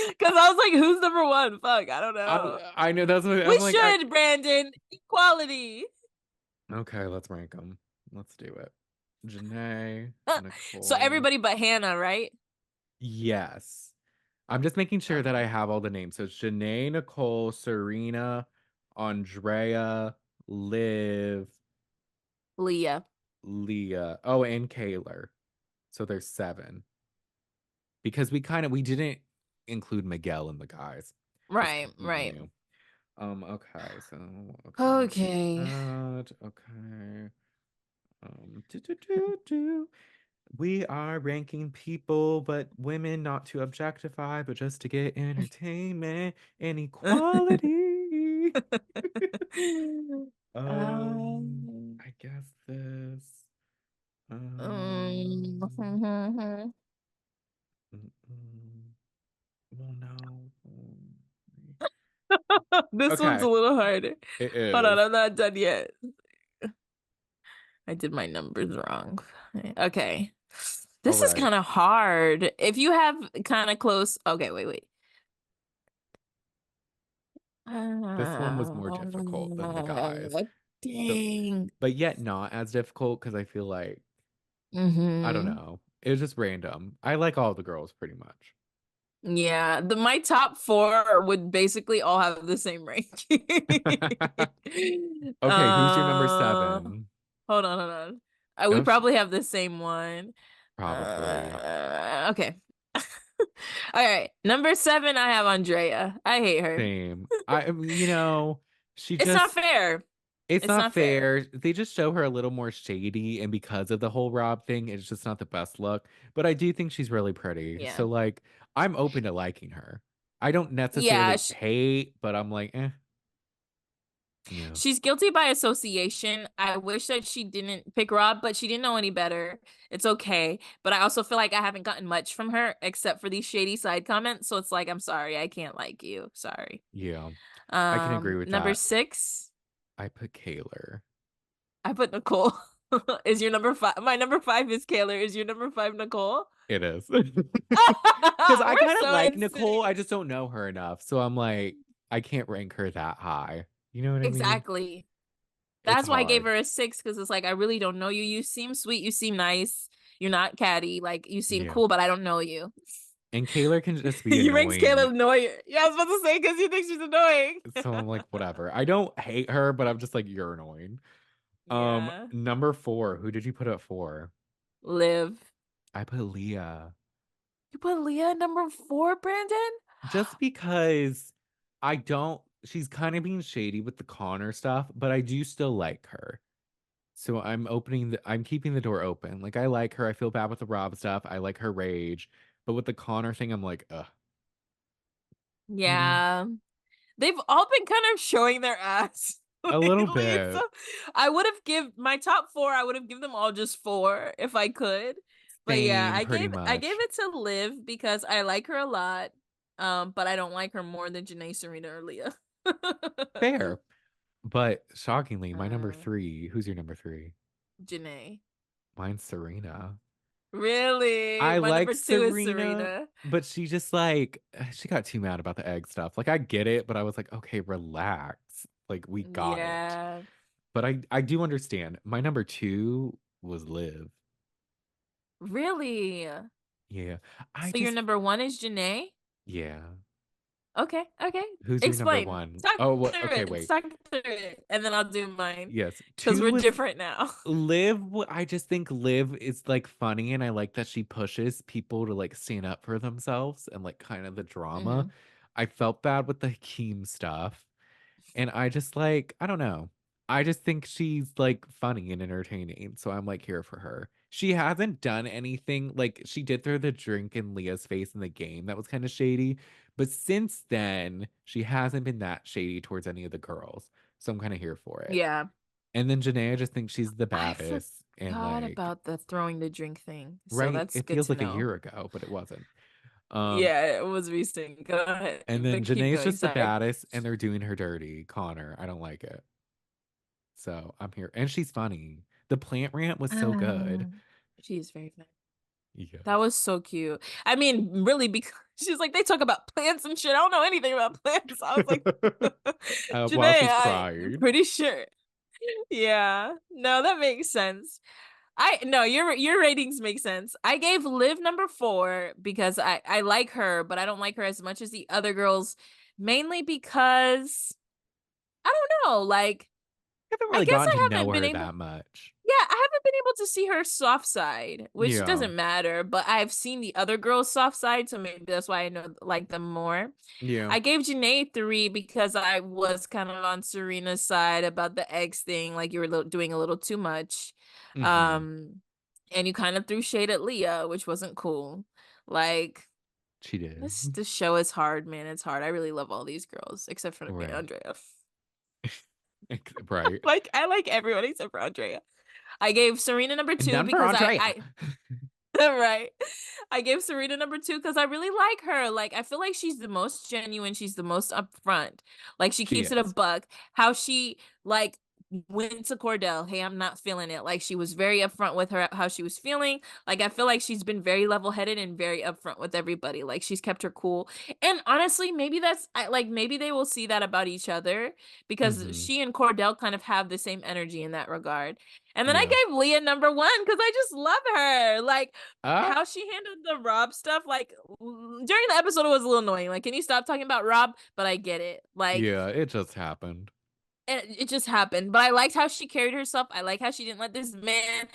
Because I was like, who's number one? Fuck, I don't know. I know that's what We I'm like. should, Brandon. Equality. Okay, let's rank them. Let's do it. Janae, So Nicole. everybody but Hannah, right? Yes. I'm just making sure that I Okay. have all the names. So it's Janae, Nicole, Serena, Andrea, Liv, Leah. Leah. Oh, and Kaylor. So there's seven. Because we didn't include Miguel in the guys. Just Right, because he's right. new. Okay, so okay. Okay. That, okay. Do, do, do, do. We are ranking people, but women not to objectify, but just to get entertainment and equality. um, I guess this. um, Mm, mm, well, no. this one's a Okay, little harder. it Hold on, is. I'm not done yet. I did my numbers wrong. Okay. All This is right. kind of hard. If you have kind of close, okay, wait, wait. This one was more difficult than the guys, but Dang. but yet not as difficult because I feel like I don't Mm-hmm. know. It was just random. I like all the girls pretty much. Yeah, my top four would basically all have the same ranking. Okay, who's your number uh, seven? hold on, hold on. We Oh, probably have the same one. probably. Okay. All right. Number seven, I have Andrea. I hate her. Same. She It's not just, fair. it's It's not not fair. fair. They just show her a little more shady, and because of the whole Rob thing, it's just not the best look. But I do think she's really pretty. Yeah. So, like, I'm open to liking her. I don't Yeah, necessarily hate, but I'm like, yeah, she's guilty by association. I wish that she didn't pick Rob, but she didn't know any better. It's okay. But I also feel like I haven't gotten much from her except for these shady side comments. So it's like, I'm sorry, I can't like you. Sorry. yeah. I can agree with Number that. six, I put Kaylor. I put Nicole. Is your number five? My number five is Kaylor. Is your number five Nicole? It is. Because I We're kind of so like in Nicole. I sync. just don't know her enough. So I'm like, I can't rank her that high. You know what I mean? Exactly. It's That's why I gave hard. her a six because it's like I really don't know you. You seem sweet. You seem nice. You're not catty. Like you seem Yeah. cool, but I don't know you. And Kaylor can just be You ranks annoying. Kayla annoying. Yeah, I was about to say because you think she's annoying. So I'm like, whatever. I don't hate her, but I'm just like, you're annoying. Yeah. Number four, who did you put at four? Live. I put Leah. You put Leah at number four, Brandon? Just because she's kind of being shady with the Connor stuff, but I do still like her. So I'm keeping the door open. Like I like her. I feel bad with the Rob stuff. I like her rage. But with the Connor thing, I'm like, ugh, you know, Yeah. They've all been kind of showing their ass a little lately. So bit. I would have give my top four, I would have given them all just four if I could. But yeah, Same, pretty I gave much. it to Liv because I like her a lot. But I don't like her more than Janae, Serena, or Leah. Fair. But shockingly, my number uh, three, who's your number three? Janae. Mine's Serena. Really? I My like number two is Serena, Serena. but she just like she got too mad about the egg stuff. Like I get it, but I was like, okay, relax. Like we got it. Yeah. But I do understand. My number two was Liv. Really? Yeah. I So your just number one is Janae? yeah. Okay, okay. Who's your number Explain. one? Talk Oh, what? through Okay, it. wait. Talk through it. And then I'll do mine. Yes. Because Two we're was different now. Liv. I just think Liv is like funny, and I like that she pushes people to like stand up for themselves and like kind of the drama. Hmm. I felt bad with the Hakeem stuff. And I just like, I don't know. I just think she's like funny and entertaining. So I'm like here for her. She hasn't done anything like she did throw the drink in Leah's face in the game. That was kind of shady. But since then, she hasn't been that shady towards any of the girls. So I'm kind of here for it. Yeah. And then Janae, I just think she's the I baddest. And forgot like, about the throwing the drink thing. So right, that's it good feels to like a know. year ago, but it wasn't. Um, Yeah, it was recent. Go ahead. and then But keep Janae's going. just the Sorry. baddest, and they're doing her dirty. Connor, I don't like it. So I'm here. And she's funny. The plant rant was so good. She is very fun. That Yes. was so cute. I mean, really, because she's like, they talk about plants and shit. I don't know anything about plants. I was like, While Janae, she's I'm crying. pretty sure. Yeah. No, that makes sense. I no, your ratings make sense. I gave Liv number four because I like her, but I don't like her as much as the other girls, mainly because I don't know, like I haven't I really guess gotten to I know haven't been her able that much. yeah, I haven't been able to see her soft side, which Yeah. doesn't matter, but I've seen the other girls' soft side, so maybe that's why I know like them more. Yeah. I gave Janae three because I was kind of on Serena's side about the eggs thing, like you were doing a little too much. Mm-hmm. Um, and you kind of threw shade at Leah, which wasn't cool. Like She did. this show is hard, man. It's hard. I really love all these girls except for Right. Andrea. Right. Like I like everyone except for Andrea. I gave Serena number And two none for because Andrea. I right. I gave Serena number two because I really like her. Like, I feel like she's the most genuine. She's the most upfront. Like, she She keeps it a is. buck. How she, like, went to Cordell. Hey, I'm not feeling it. Like, she was very upfront with her, how she was feeling. Like, I feel like she's been very level headed and very upfront with everybody. Like, she's kept her cool. And honestly, maybe like, maybe they will see that about each other because Mm-hmm. she and Cordell kind of have the same energy in that regard. And then I Yeah. gave Leah number one because I just love her. Like, Uh, how she handled the Rob stuff, like during the episode, it was a little annoying. Like, can you stop talking about Rob? But I get it. Like, yeah, it just happened. it just happened. But I liked how she carried herself. I like how she didn't let this man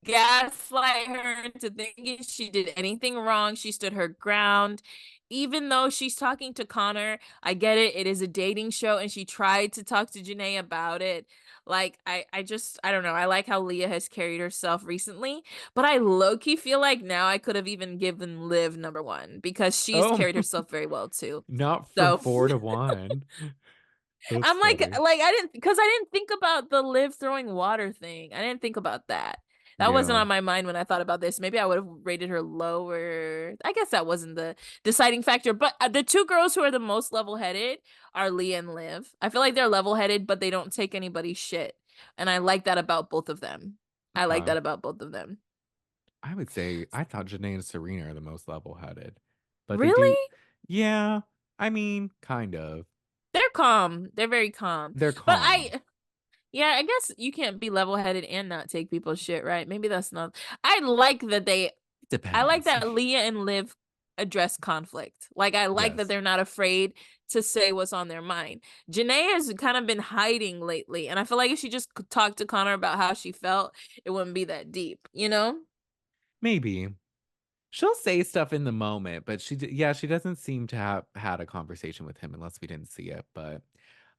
gaslight her into thinking she did anything wrong. She stood her ground. Even though she's talking to Connor, I get it. It is a dating show, and she tried to talk to Janae about it. Like, I don't know. I like how Leah has carried herself recently, but I low key feel like now I could have even given Liv number one because she's Oh, carried herself very well too. not from So 4 to 1. That's I'm like funny. I didn't because I didn't think about the Liv throwing water thing. I didn't think about that. That wasn't Yeah. on my mind when I thought about this. Maybe I would have rated her lower. I guess that wasn't the deciding factor. But the two girls who are the most level-headed are Leah and Liv. I feel like they're level-headed, but they don't take anybody's shit. And I like that about both of them. I like Okay. that about both of them. I would say I thought Janae and Serena are the most level-headed. But they Really? do, yeah, I mean, kind of. They're calm. They're very calm. They're But calm. yeah, I guess you can't be level-headed and not take people's shit, right? Maybe that's not. I like that they It I like depends. that Leah and Liv address conflict. Like I like that Yes. they're not afraid to say what's on their mind. Janae has kind of been hiding lately, and I feel like if she just talked to Connor about how she felt, it wouldn't be that deep, you know? Maybe. She'll say stuff in the moment, but yeah, she doesn't seem to have had a conversation with him unless we didn't see it. But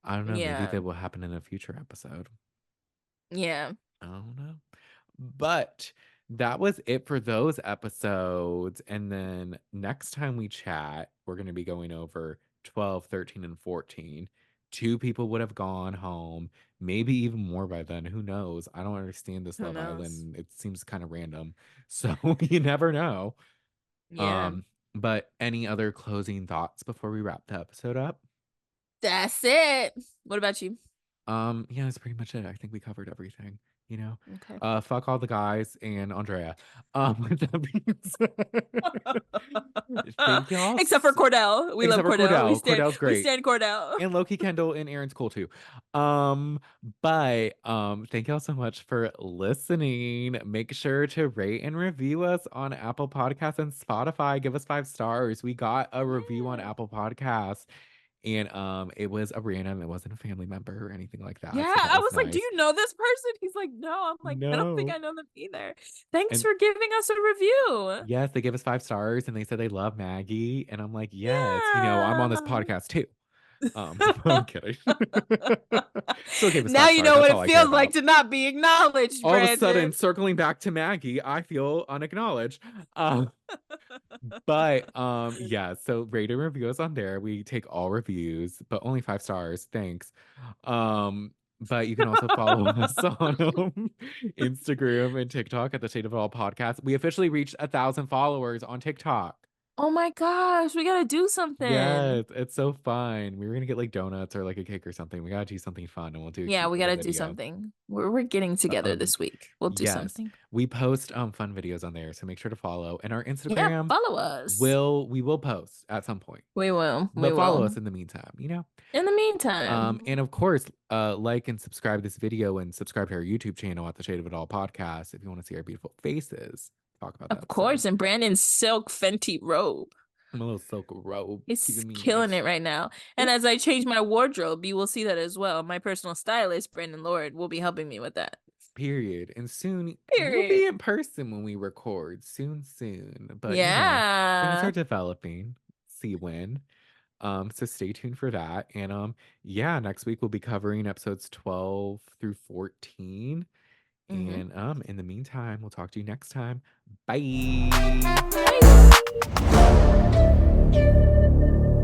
I don't know. Maybe Yeah. that will happen in a future episode. Yeah. I don't know. But that was it for those episodes. And then next time we chat, we're going to be going over 12, 13, and 14. Two people would have gone home, maybe even more by then. Who knows? I don't understand this Who Love knows? Island. It seems kind of random. So you never know. Yeah. Um, but any other closing thoughts before we wrap the episode up? That's it. What about you? Yeah, that's pretty much it. I think we covered everything, you know? Okay. Fuck all the guys and Andrea. With that being said, thank y'all. Except for Cordell. We love Except for Cordell. Cordell. Cordell's We great. stand Cordell. And Loki Kendall and Aaron's cool too. But thank y'all so much for listening. Make sure to rate and review us on Apple Podcasts and Spotify. Give us 5 stars. We got a review on Yeah. Apple Podcasts, and it was a random, it wasn't a family member or anything like that. Yeah. So that I was was like, do nice. you know this person? He's like, no. I'm like, I don't think No. I know them either. Thanks And for giving us a review. yes, they gave us 5 stars and they said they love Maggie. And I'm like, yes, I'm on this Yeah. podcast too. I'm kidding. Still gave us Now five you stars. know That's what all it I care feels like about. to not be acknowledged, All of a sudden, Brandon. circling back to Maggie, I feel unacknowledged. Uh, but yeah, so rate and review us on there. We take all reviews, but only 5 stars. Thanks. But you can also follow us on Instagram and TikTok at the Shade of It All podcast. We officially reached 1,000 followers on TikTok. Oh my gosh, we gotta do something. Yes, it's so fun. We were gonna get like donuts or like a cake or something. We gotta do something fun and we'll do a Yeah, cute we little gotta do video. something. We're getting together Um, this week. We'll do yes, something. we post fun videos on there, so make sure to follow. And our Yeah, Instagram follow us. we will post at some point. We will. We But follow will. us in the meantime. In the meantime. And of course, like and subscribe this video and subscribe to our YouTube channel at the Shade of It All podcast if you want to see our beautiful faces. Talk about Of that soon. course, and Brandon's silk Fenty robe. I'm a little silk robe, He's keeping me killing nice. it right now. And Ooh, as I change my wardrobe, you will see that as well. My personal stylist, Brandon Lord, will be helping me with that. period. And soon we'll Period. be in person when we record. Soon. But things are Yeah. developing. See when. So stay tuned for that. And yeah, next week we'll be covering episodes 12 through 14. Mm-hmm. And in the meantime, we'll talk to you next time. Bye.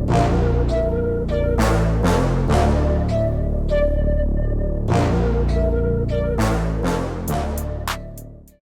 Bye.